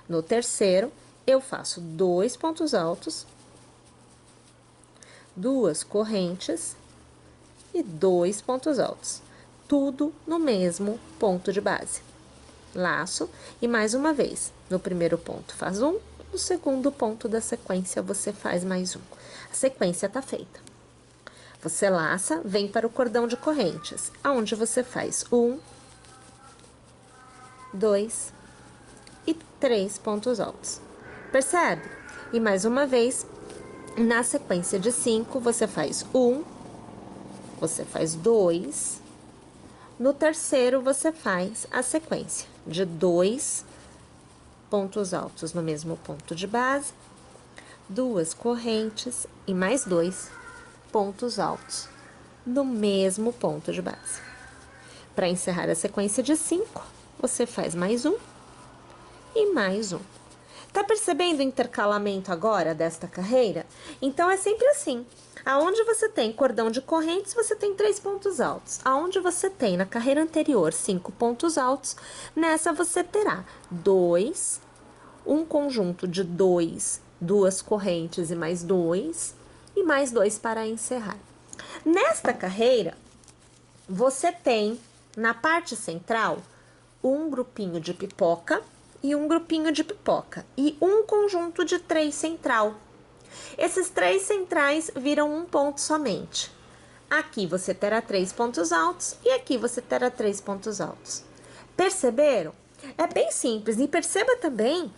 No terceiro, eu faço 2 pontos altos, 2 correntes e 2 pontos altos, tudo no mesmo ponto de base. Laço e mais uma vez, no primeiro ponto faz 1, no segundo ponto da sequência você faz mais 1. A sequência tá feita. Você laça, vem para o cordão de correntes, aonde você faz 1, 2 e 3 pontos altos. Percebe? E mais uma vez, na sequência de 5, você faz 1, você faz 2, no terceiro você faz a sequência de 2 pontos altos no mesmo ponto de base, 2 correntes e mais 2 pontos altos no mesmo ponto de base. Para encerrar a sequência de 5, você faz mais 1 e mais 1. Tá percebendo o intercalamento agora desta carreira? Então, é sempre assim. Aonde você tem cordão de correntes, você tem 3 pontos altos. Aonde você tem na carreira anterior 5 pontos altos, nessa você terá 2, um conjunto de 2, 2 correntes e mais 2 para encerrar. Nesta carreira, você tem na parte central um grupinho de pipoca e um grupinho de pipoca e um conjunto de 3 central. Esses 3 centrais viram um ponto somente. Aqui você terá 3 pontos altos e aqui você terá 3 pontos altos. Perceberam? É bem simples. E perceba também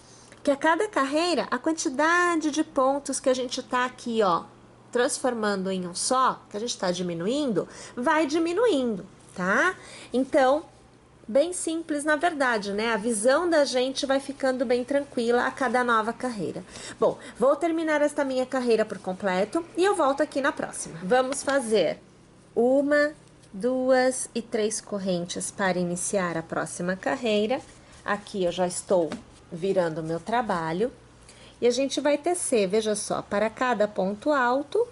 que a cada carreira, a quantidade de pontos que a gente tá aqui, ó, transformando em um só, que a gente tá diminuindo, vai diminuindo, tá? Então, bem simples, na verdade, né? A visão da gente vai ficando bem tranquila a cada nova carreira. Bom, vou terminar esta minha carreira por completo e eu volto aqui na próxima. Vamos fazer 1, 2 e 3 correntes para iniciar a próxima carreira. Aqui eu já estou virando o meu trabalho. E a gente vai tecer, veja só, para cada ponto alto,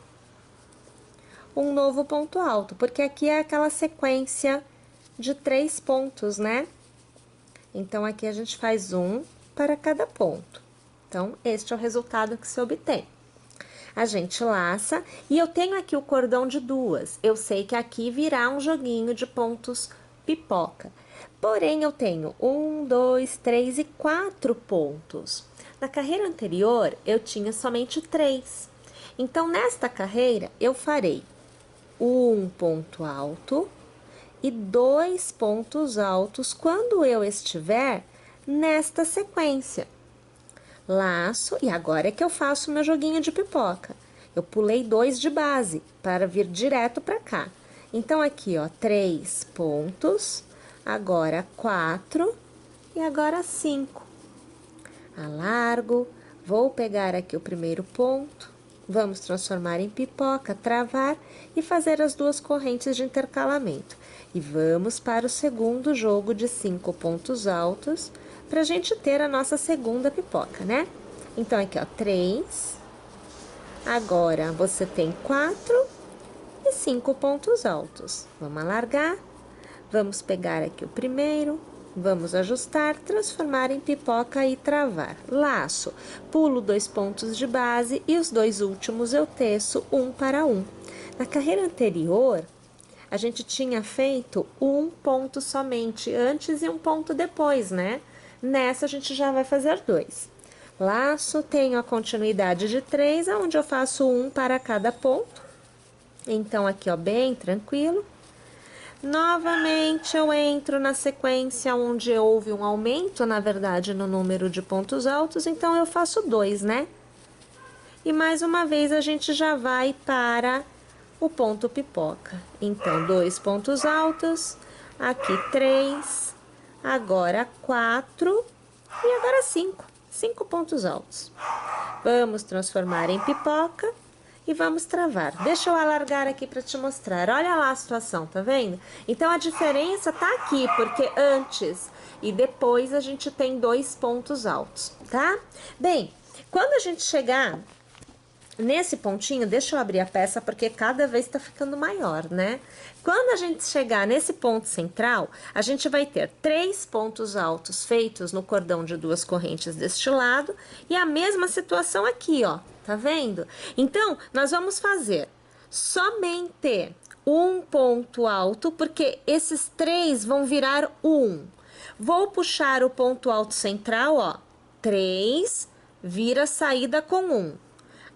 um novo ponto alto, porque aqui é aquela sequência de 3 pontos, né? Então, aqui a gente faz um para cada ponto. Então, este é o resultado que se obtém. A gente laça e eu tenho aqui o cordão de 2. Eu sei que aqui virá um joguinho de pontos pipoca. Porém, eu tenho 1, 2, 3 e 4 pontos. Na carreira anterior, eu tinha somente 3. Então, nesta carreira, eu farei um ponto alto e 2 pontos altos quando eu estiver nesta sequência. Laço, e agora é que eu faço meu joguinho de pipoca. Eu pulei 2 de base para vir direto para cá. Então, aqui, ó, 3 pontos, agora 4 e agora 5. Alargo, vou pegar aqui o primeiro ponto, vamos transformar em pipoca, travar e fazer as 2 correntes de intercalamento. E vamos para o segundo jogo de 5 pontos altos, para a gente ter a nossa segunda pipoca, né? Então, aqui, ó, 3, agora você tem 4 e 5 pontos altos. Vamos alargar, vamos pegar aqui o primeiro, vamos ajustar, transformar em pipoca e travar. Laço, pulo 2 pontos de base e os 2 últimos eu teço 1 para 1. Na carreira anterior, a gente tinha feito 1 ponto somente antes e 1 ponto depois, né? Nessa, a gente já vai fazer 2. Laço, tenho a continuidade de 3, onde eu faço 1 para cada ponto. Então, aqui, ó, bem tranquilo. Novamente, eu entro na sequência onde houve um aumento, na verdade, no número de pontos altos, então eu faço 2, né? E mais uma vez, a gente já vai para o ponto pipoca. Então, 2 pontos altos, aqui 3, agora 4 e agora 5. 5 pontos altos. Vamos transformar em pipoca e vamos travar. Deixa eu alargar aqui para te mostrar. Olha lá a situação, tá vendo? Então, a diferença tá aqui, porque antes e depois a gente tem 2 pontos altos, tá? Bem, quando a gente chegar nesse pontinho, deixa eu abrir a peça, porque cada vez tá ficando maior, né? Quando a gente chegar nesse ponto central, a gente vai ter 3 pontos altos feitos no cordão de 2 correntes deste lado e a mesma situação aqui, ó. Tá vendo? Então, nós vamos fazer somente um ponto alto, porque esses 3 vão virar 1. Vou puxar o ponto alto central, ó. 3, vira saída com 1.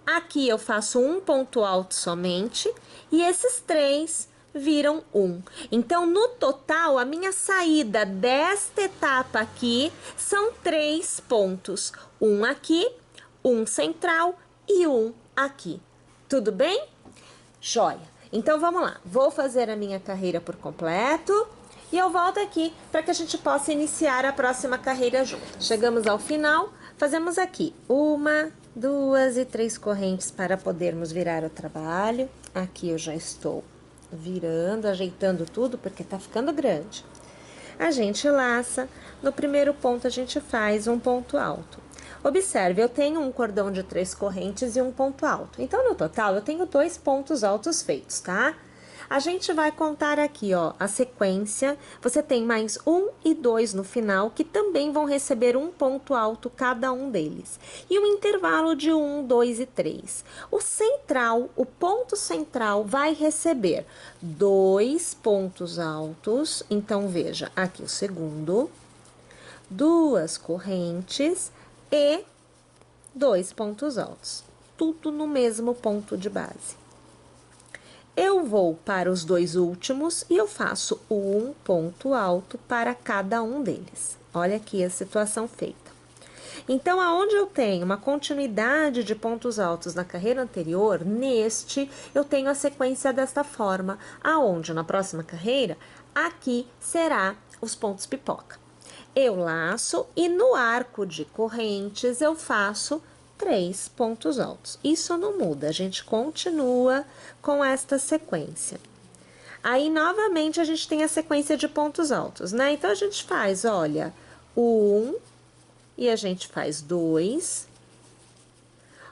Aqui eu faço um ponto alto somente e esses 3 viram 1. Então, no total, a minha saída desta etapa aqui são 3 pontos. Um aqui, um central e um aqui. Tudo bem? Joia. Então, vamos lá. Vou fazer a minha carreira por completo e eu volto aqui para que a gente possa iniciar a próxima carreira junto. Chegamos ao final, fazemos aqui 1, 2 e 3 correntes para podermos virar o trabalho. Aqui eu já estou virando, ajeitando tudo, porque tá ficando grande. A gente laça, no primeiro ponto a gente faz um ponto alto. Observe, eu tenho um cordão de 3 correntes e um ponto alto. Então, no total, eu tenho 2 pontos altos feitos, tá? A gente vai contar aqui, ó, a sequência. Você tem mais 1 e 2 no final, que também vão receber um ponto alto cada um deles. E o intervalo de 1, 2 e 3. O central, o ponto central, vai receber 2 pontos altos. Então, veja, aqui o segundo, 2 correntes e 2 pontos altos. Tudo no mesmo ponto de base. Eu vou para os 2 últimos e eu faço um ponto alto para cada um deles. Olha aqui a situação feita. Então, aonde eu tenho uma continuidade de pontos altos na carreira anterior, neste eu tenho a sequência desta forma, aonde na próxima carreira, aqui será os pontos pipoca. Eu laço e no arco de correntes eu faço 3 pontos altos. Isso não muda, a gente continua com esta sequência. Aí, novamente, a gente tem a sequência de pontos altos, né? Então, a gente faz, olha, 1 e a gente faz 2.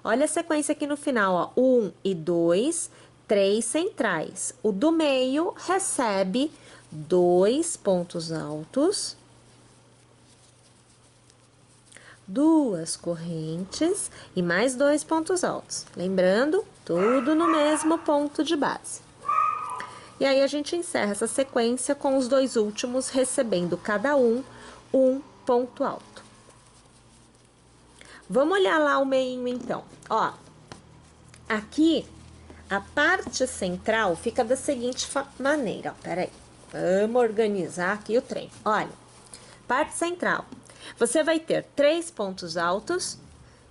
Olha a sequência aqui no final, ó, 1 e 2, 3 centrais. O do meio recebe 2 pontos altos, 2 correntes e mais 2 pontos altos. Lembrando, tudo no mesmo ponto de base. E aí, a gente encerra essa sequência com os 2 últimos recebendo cada um ponto alto. Vamos olhar lá o meinho, então. Ó, aqui, a parte central fica da seguinte maneira, ó, peraí. Vamos organizar aqui o trem. Olha, parte central. Você vai ter 3 pontos altos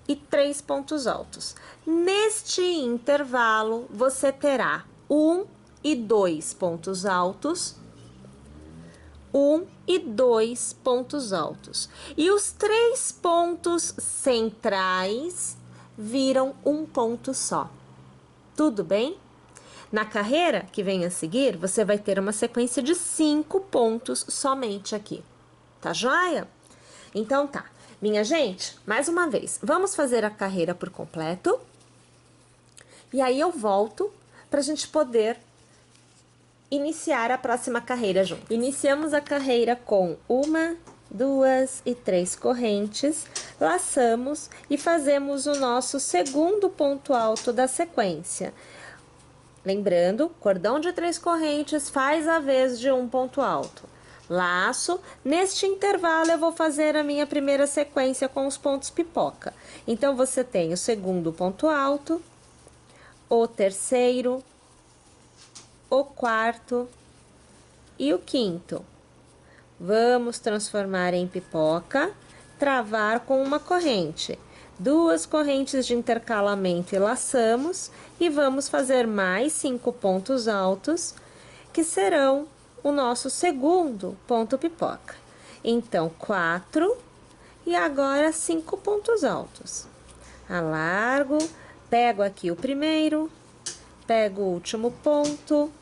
e 3 pontos altos. Neste intervalo, você terá 1 e 2 pontos altos, 1 e 2 pontos altos. E os 3 pontos centrais viram um ponto só. Tudo bem? Na carreira que vem a seguir, você vai ter uma sequência de 5 pontos somente aqui. Tá joia? Então tá. Minha gente, mais uma vez, vamos fazer a carreira por completo. E aí eu volto pra gente poder iniciar a próxima carreira junto. Iniciamos a carreira com 1, 2 e 3 correntes, laçamos e fazemos o nosso segundo ponto alto da sequência. Lembrando, cordão de 3 correntes faz a vez de um ponto alto. Laço, neste intervalo eu vou fazer a minha primeira sequência com os pontos pipoca. Então, você tem o segundo ponto alto, o terceiro, o quarto e o quinto. Vamos transformar em pipoca, travar com uma corrente. 2 correntes de intercalamento e laçamos e vamos fazer mais 5 pontos altos, que serão o nosso segundo ponto pipoca. Então, 4 e agora 5 pontos altos. Alargo, pego aqui o primeiro, pego o último ponto,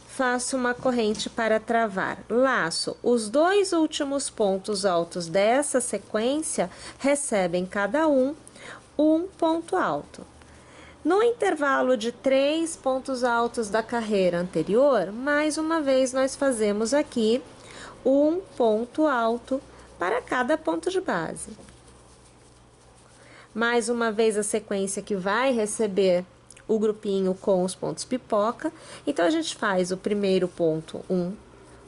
faço uma corrente para travar, laço. Os 2 últimos pontos altos dessa sequência recebem cada um ponto alto. No intervalo de 3 pontos altos da carreira anterior, mais uma vez nós fazemos aqui um ponto alto para cada ponto de base. Mais uma vez a sequência que vai receber o grupinho com os pontos pipoca. Então, a gente faz o primeiro ponto, um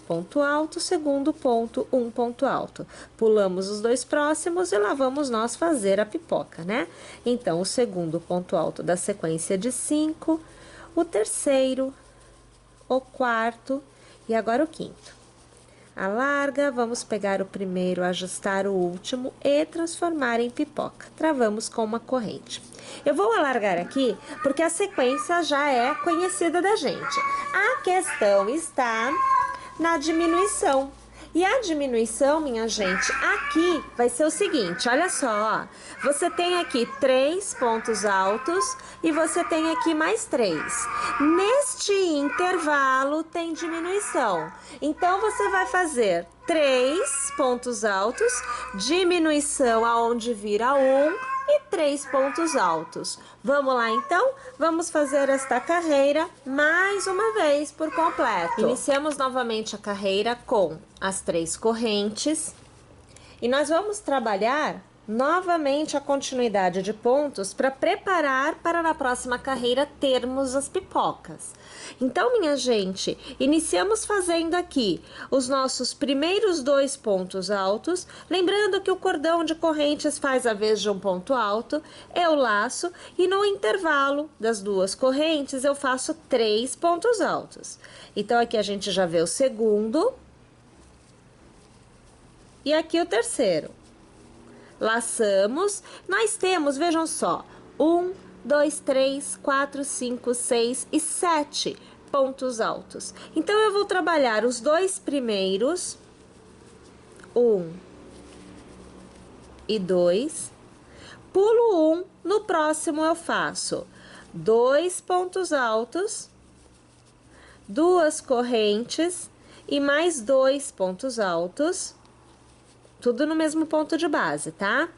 ponto alto, segundo ponto, um ponto alto. Pulamos os 2 próximos e lá vamos nós fazer a pipoca, né? Então, o segundo ponto alto da sequência de 5, o terceiro, o quarto e agora o quinto. Alarga, vamos pegar o primeiro, ajustar o último e transformar em pipoca. Travamos com uma corrente. Eu vou alargar aqui porque a sequência já é conhecida da gente. A questão está na diminuição. E a diminuição, minha gente, aqui vai ser o seguinte, olha só, ó, você tem aqui 3 pontos altos e você tem aqui mais 3. Neste intervalo tem diminuição. Então, você vai fazer 3 pontos altos, diminuição aonde vira 1 e 3 pontos altos. Vamos lá, então? Vamos fazer esta carreira mais uma vez por completo. Iniciamos novamente a carreira com as 3 correntes e nós vamos trabalhar novamente a continuidade de pontos para preparar para na próxima carreira termos as pipocas. Então, minha gente, iniciamos fazendo aqui os nossos primeiros 2 pontos altos, lembrando que o cordão de correntes faz a vez de um ponto alto, eu laço e no intervalo das 2 correntes eu faço 3 pontos altos. Então, aqui a gente já vê o segundo e aqui o terceiro. Laçamos, nós temos, vejam só, 1, 2, 3, 4, 5, 6 e 7 pontos altos. Então, eu vou trabalhar os 2 primeiros, 1 e 2, pulo 1, no próximo eu faço 2 pontos altos, 2 correntes e mais 2 pontos altos, tudo no mesmo ponto de base, tá?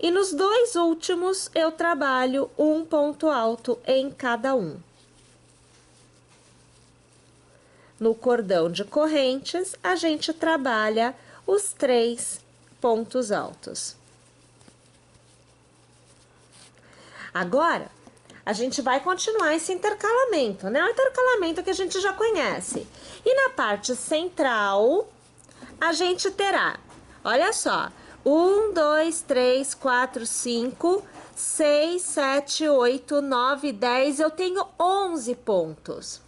E nos 2 últimos, eu trabalho um ponto alto em cada um. No cordão de correntes, a gente trabalha os 3 pontos altos. Agora, a gente vai continuar esse intercalamento, né? O intercalamento que a gente já conhece. E na parte central, a gente terá, olha só, 1, 2, 3, 4, 5, 6, 7, 8, 9, 10, eu tenho 11 pontos.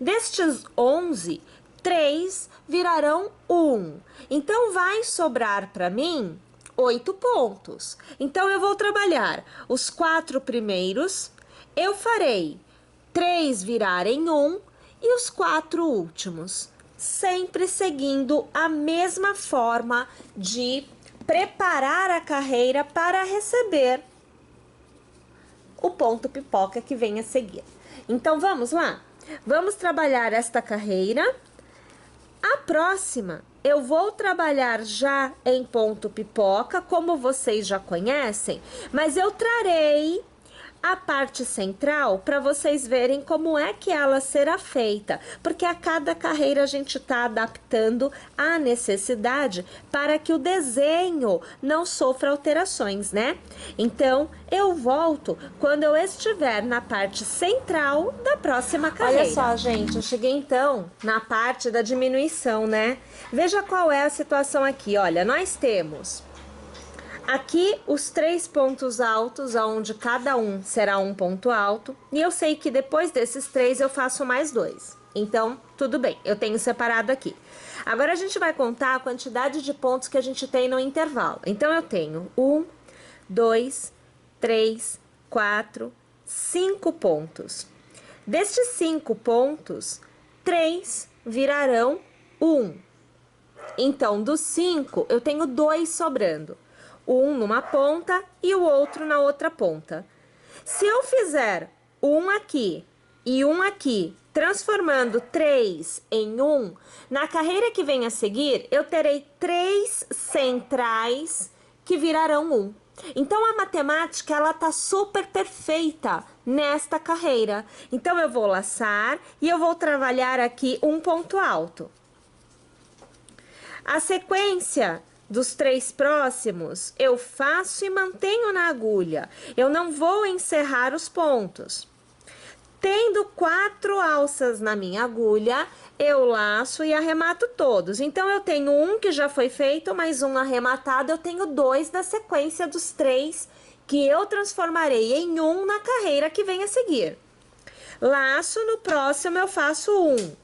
Destes 11, 3 virarão 1. Então, vai sobrar para mim 8 pontos. Então, eu vou trabalhar os 4 primeiros, eu farei 3 virarem 1 e os 4 últimos, sempre seguindo a mesma forma de preparar a carreira para receber o ponto pipoca que vem a seguir. Então, vamos lá? Vamos trabalhar esta carreira. A próxima, eu vou trabalhar já em ponto pipoca, como vocês já conhecem, mas eu trarei a parte central para vocês verem como é que ela será feita, porque a cada carreira a gente está adaptando a necessidade para que o desenho não sofra alterações, né? Então, eu volto quando eu estiver na parte central da próxima carreira. Olha só, gente, eu cheguei então na parte da diminuição, né? Veja qual é a situação aqui, olha, nós temos aqui os 3 pontos altos, onde cada um será um ponto alto. E eu sei que depois desses 3 eu faço mais 2. Então, tudo bem, eu tenho separado aqui. Agora a gente vai contar a quantidade de pontos que a gente tem no intervalo. Então, eu tenho 1, 2, 3, 4, 5 pontos. Destes 5 pontos, 3 virarão 1. Então, dos 5, eu tenho 2 sobrando. Um numa ponta e o outro na outra ponta. Se eu fizer um aqui e um aqui, transformando 3 em 1, na carreira que vem a seguir, eu terei 3 centrais que virarão 1. Então, a matemática, ela tá super perfeita nesta carreira. Então, eu vou laçar e eu vou trabalhar aqui um ponto alto. A sequência dos 3 próximos, eu faço e mantenho na agulha. Eu não vou encerrar os pontos. Tendo 4 alças na minha agulha, eu laço e arremato todos. Então, eu tenho um que já foi feito, mais um arrematado. Eu tenho 2 da sequência dos 3 que eu transformarei em 1 na carreira que vem a seguir. Laço, no próximo eu faço 1.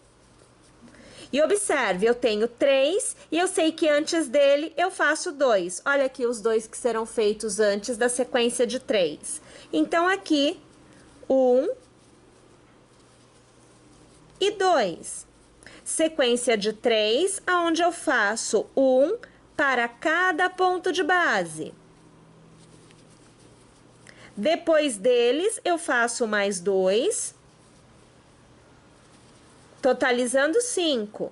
E observe, eu tenho 3 e eu sei que antes dele eu faço 2. Olha aqui os 2 que serão feitos antes da sequência de 3. Então, aqui, 1 e 2. Sequência de 3, onde eu faço 1 para cada ponto de base. Depois deles, eu faço mais 2. Totalizando 5.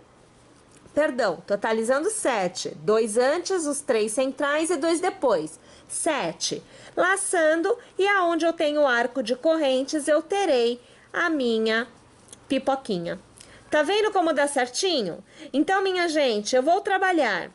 Perdão, totalizando 7. 2 antes, os 3 centrais e 2 depois. 7. Laçando, e aonde eu tenho arco de correntes, eu terei a minha pipoquinha. Tá vendo como dá certinho? Então, minha gente, eu vou trabalhar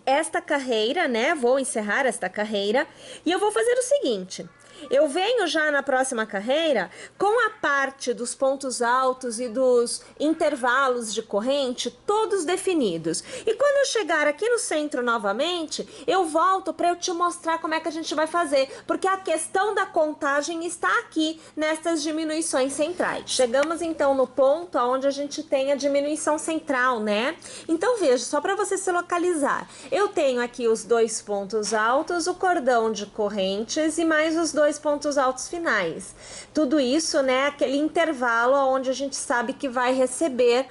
esta carreira, né? Vou encerrar esta carreira e eu vou fazer o seguinte. Eu venho já na próxima carreira com a parte dos pontos altos e dos intervalos de corrente todos definidos. E quando eu chegar aqui no centro novamente, eu volto para eu te mostrar como é que a gente vai fazer, porque a questão da contagem está aqui nestas diminuições centrais. Chegamos então no ponto onde a gente tem a diminuição central, né? Então veja, só para você se localizar, eu tenho aqui os 2 pontos altos, o cordão de correntes e mais os 2 pontos altos finais. Tudo isso, né, aquele intervalo onde a gente sabe que vai receber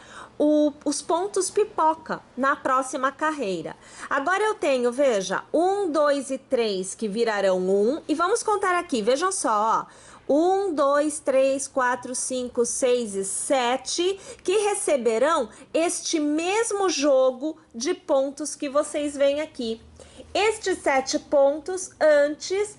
os pontos pipoca na próxima carreira. Agora eu tenho, veja, 1, 2 e 3 que virarão 1. E vamos contar aqui, vejam só, ó. 1, 2, 3, 4, 5, 6 e 7 que receberão este mesmo jogo de pontos que vocês veem aqui. Estes 7 pontos antes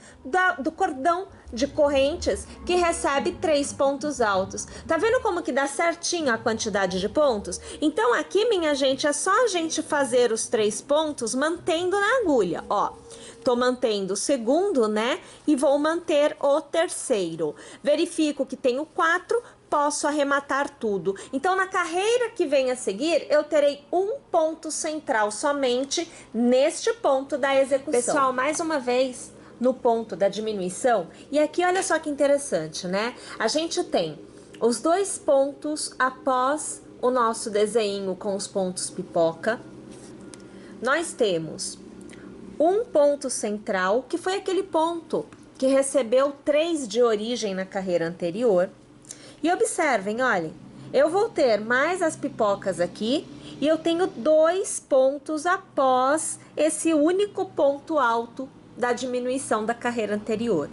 do cordão de correntes que recebe 3 pontos altos. Tá vendo como que dá certinho a quantidade de pontos? Então aqui, minha gente, é só a gente fazer os 3 pontos mantendo na agulha, ó. Tô mantendo o segundo, né? E vou manter o terceiro. Verifico que tenho 4, posso arrematar tudo. Então, na carreira que vem a seguir, eu terei um ponto central somente neste ponto da execução. Pessoal, mais uma vez, no ponto da diminuição. E aqui, olha só que interessante, né? A gente tem os 2 pontos após o nosso desenho com os pontos pipoca. Nós temos um ponto central, que foi aquele ponto que recebeu 3 de origem na carreira anterior. E observem, olhem, eu vou ter mais as pipocas aqui e eu tenho 2 pontos após esse único ponto alto da diminuição da carreira anterior.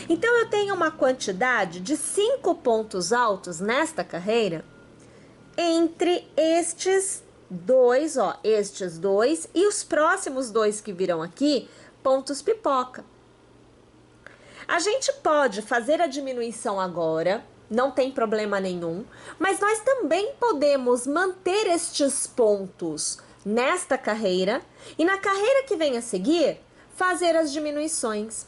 Então, eu tenho uma quantidade de 5 pontos altos nesta carreira entre estes 2, ó, estes 2 e os próximos 2 que virão aqui, pontos pipoca. A gente pode fazer a diminuição agora, não tem problema nenhum, mas nós também podemos manter estes pontos nesta carreira e na carreira que vem a seguir, fazer as diminuições.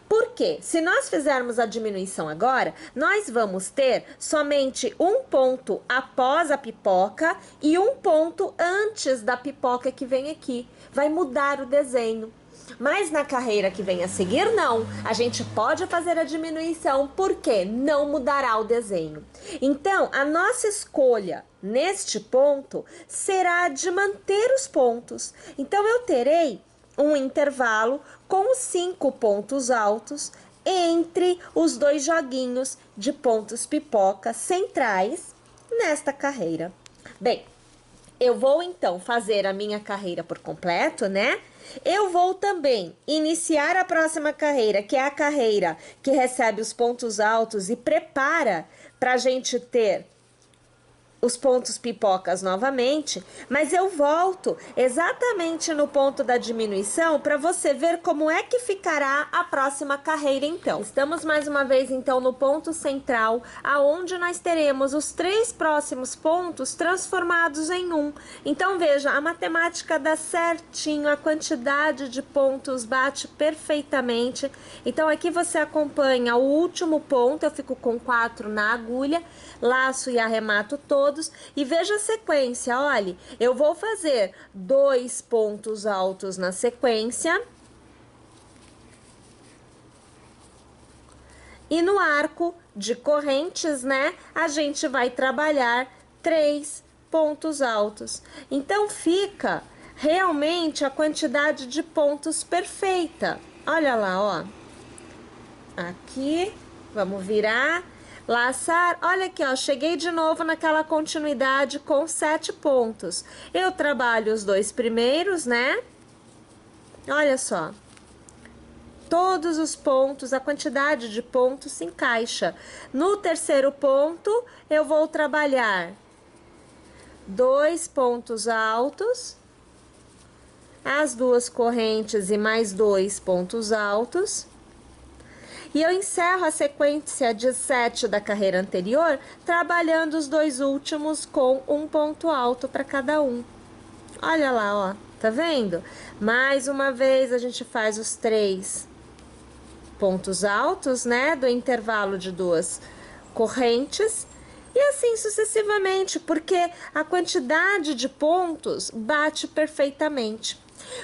Porque se nós fizermos a diminuição agora, nós vamos ter somente um ponto após a pipoca e um ponto antes da pipoca que vem aqui. Vai mudar o desenho. Mas na carreira que vem a seguir, não. A gente pode fazer a diminuição porque não mudará o desenho. Então, a nossa escolha neste ponto será de manter os pontos. Então, eu terei um intervalo com os 5 pontos altos entre os 2 joguinhos de pontos pipoca centrais nesta carreira. Bem, eu vou então fazer a minha carreira por completo, né? Eu vou também iniciar a próxima carreira, que é a carreira que recebe os pontos altos e prepara para a gente ter os pontos pipocas novamente, mas eu volto exatamente no ponto da diminuição para você ver como é que ficará a próxima carreira então. Estamos mais uma vez então no ponto central, aonde nós teremos os 3 próximos pontos transformados em 1. Então veja, a matemática dá certinho, a quantidade de pontos bate perfeitamente. Então aqui você acompanha o último ponto, eu fico com 4 na agulha, laço e arremato todos e veja a sequência, olhe, eu vou fazer 2 pontos altos na sequência e no arco de correntes, né, a gente vai trabalhar 3 pontos altos. Então fica realmente a quantidade de pontos perfeita. Olha lá, ó. Aqui, vamos virar, laçar, olha aqui, ó, cheguei de novo naquela continuidade com 7 pontos. Eu trabalho os 2 primeiros, né? Olha só. Todos os pontos, a quantidade de pontos se encaixa. No terceiro ponto, eu vou trabalhar 2 pontos altos, as 2 correntes e mais 2 pontos altos. E eu encerro a sequência de 7 da carreira anterior, trabalhando os 2 últimos com um ponto alto para cada um. Olha lá, ó, tá vendo? Mais uma vez a gente faz os 3 pontos altos, né, do intervalo de 2 correntes. E assim sucessivamente, porque a quantidade de pontos bate perfeitamente.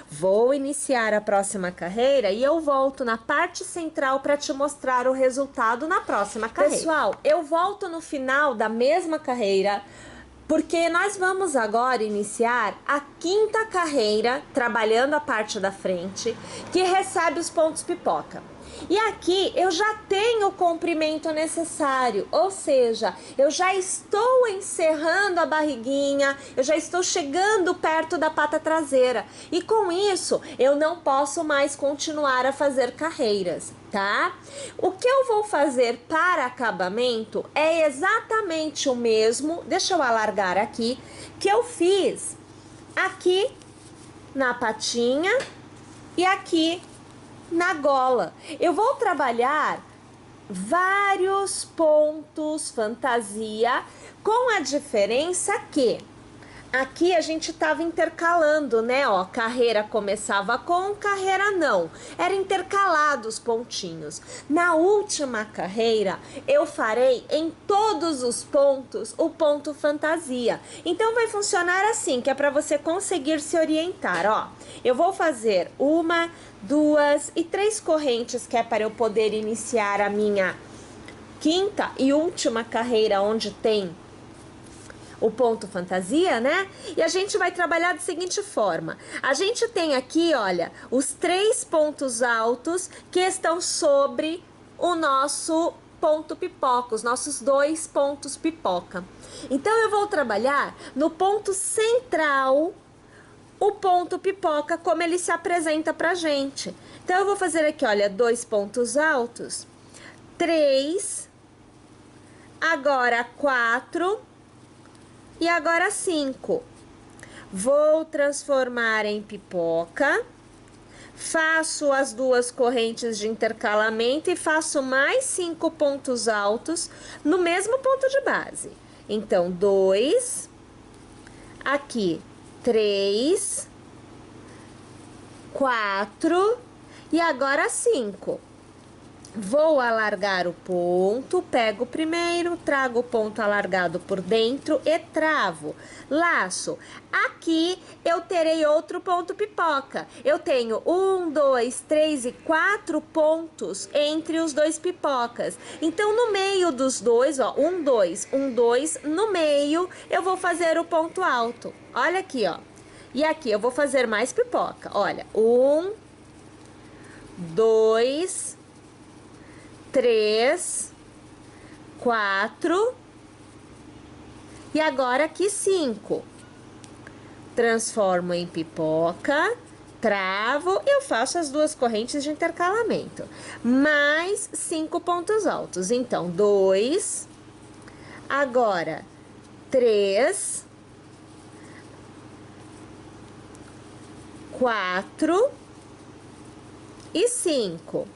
Vou iniciar a próxima carreira e eu volto na parte central para te mostrar o resultado na próxima carreira. Pessoal, eu volto no final da mesma carreira, porque nós vamos agora iniciar a 5ª carreira, trabalhando a parte da frente, que recebe os pontos pipoca. E aqui eu já tenho o comprimento necessário, ou seja, eu já estou encerrando a barriguinha, eu já estou chegando perto da pata traseira. E com isso, eu não posso mais continuar a fazer carreiras, tá? O que eu vou fazer para acabamento é exatamente o mesmo, deixa eu alargar aqui, que eu fiz aqui na patinha e aqui na gola. Eu vou trabalhar vários pontos fantasia, com a diferença que aqui a gente estava intercalando, né? Ó, carreira começava com, carreira não. Era intercalado os pontinhos. Na última carreira, eu farei em todos os pontos o ponto fantasia. Então, vai funcionar assim, que é para você conseguir se orientar, ó. Eu vou fazer 1, 2 e 3 correntes, que é para eu poder iniciar a minha quinta e última carreira onde tem o ponto fantasia, né? E a gente vai trabalhar da seguinte forma. A gente tem aqui, olha, os 3 pontos altos que estão sobre o nosso ponto pipoca, os nossos 2 pontos pipoca. Então, eu vou trabalhar no ponto central o ponto pipoca, como ele se apresenta pra gente. Então, eu vou fazer aqui, olha, 2 pontos altos, 3, agora 4... e agora 5. Vou transformar em pipoca, faço as 2 correntes de intercalamento e faço mais 5 pontos altos no mesmo ponto de base. Então, 2, aqui 3, 4 e agora 5. Vou alargar o ponto, pego o primeiro, trago o ponto alargado por dentro e travo. Laço. Aqui eu terei outro ponto pipoca. Eu tenho 1, 2, 3 e 4 pontos entre os 2 pipocas. Então, no meio dos dois, ó, 1, 2, 1, 2, no meio eu vou fazer o ponto alto. Olha aqui, ó. E aqui eu vou fazer mais pipoca. Olha, 1, 2... 3, 4 e agora aqui 5. Transformo em pipoca, travo e eu faço as 2 correntes de intercalamento. Mais 5 pontos altos. Então, 2, agora 3, 4 e 5.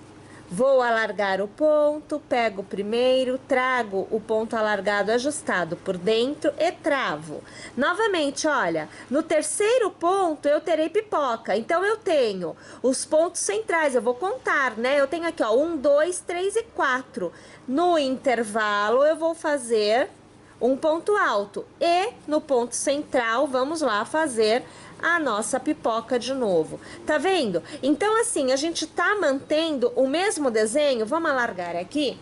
Vou alargar o ponto, pego o primeiro, trago o ponto alargado ajustado por dentro e travo. Novamente, olha, no terceiro ponto eu terei pipoca. Então, eu tenho os pontos centrais, eu vou contar, né? Eu tenho aqui, ó, 1, 2, 3 e 4. No intervalo, eu vou fazer um ponto alto. E no ponto central, vamos lá fazer a nossa pipoca de novo. Tá vendo? Então, assim, a gente tá mantendo o mesmo desenho. Vamos alargar aqui.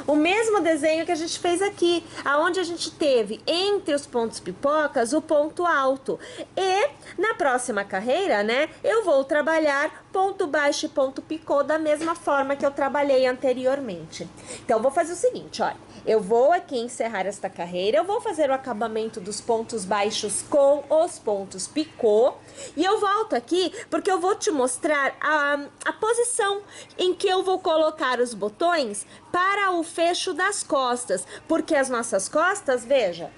O mesmo desenho que a gente fez aqui, aonde a gente teve entre os pontos pipocas o ponto alto. E na próxima carreira, né, eu vou trabalhar ponto baixo e ponto picô da mesma forma que eu trabalhei anteriormente. Então, eu vou fazer o seguinte, olha. Eu vou aqui encerrar esta carreira, eu vou fazer o acabamento dos pontos baixos com os pontos picô. E eu volto aqui porque eu vou te mostrar a posição em que eu vou colocar os botões para o fecho das costas. Porque as nossas costas, veja,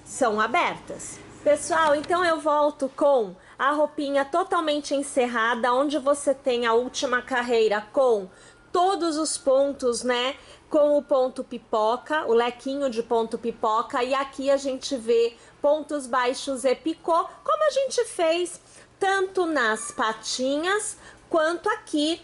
são abertas. Pessoal, então eu volto com a roupinha totalmente encerrada, onde você tem a última carreira com todos os pontos, né? Com o ponto pipoca, o lequinho de ponto pipoca, e aqui a gente vê pontos baixos e picô, como a gente fez tanto nas patinhas quanto aqui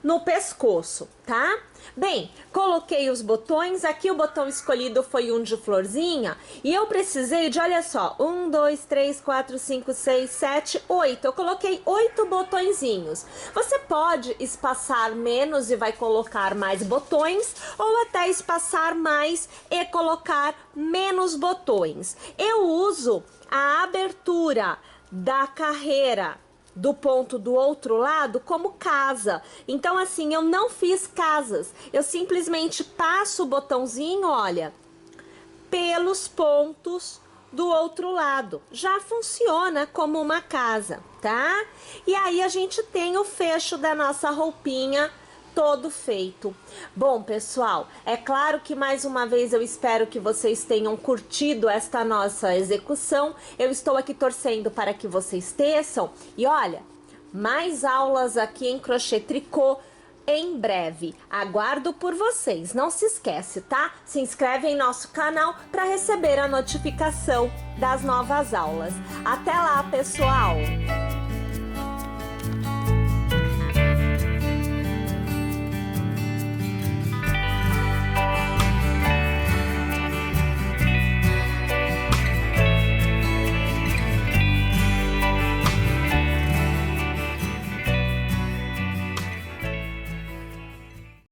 no pescoço, tá? Bem, coloquei os botões, aqui o botão escolhido foi um de florzinha, e eu precisei de, olha só, 1, 2, 3, 4, 5, 6, 7, 8. Eu coloquei 8 botõezinhos. Você pode espaçar menos e vai colocar mais botões, ou até espaçar mais e colocar menos botões. Eu uso a abertura da carreira do ponto do outro lado como casa. Então, assim, eu não fiz casas. Eu simplesmente passo o botãozinho, olha, pelos pontos do outro lado. Já funciona como uma casa, tá? E aí a gente tem o fecho da nossa roupinha todo feito. Bom, pessoal, é claro que mais uma vez eu espero que vocês tenham curtido esta nossa execução. Eu estou aqui torcendo para que vocês teçam. E olha, mais aulas aqui em crochê tricô em breve. Aguardo por vocês. Não se esquece, tá? Se inscreve em nosso canal para receber a notificação das novas aulas. Até lá, pessoal!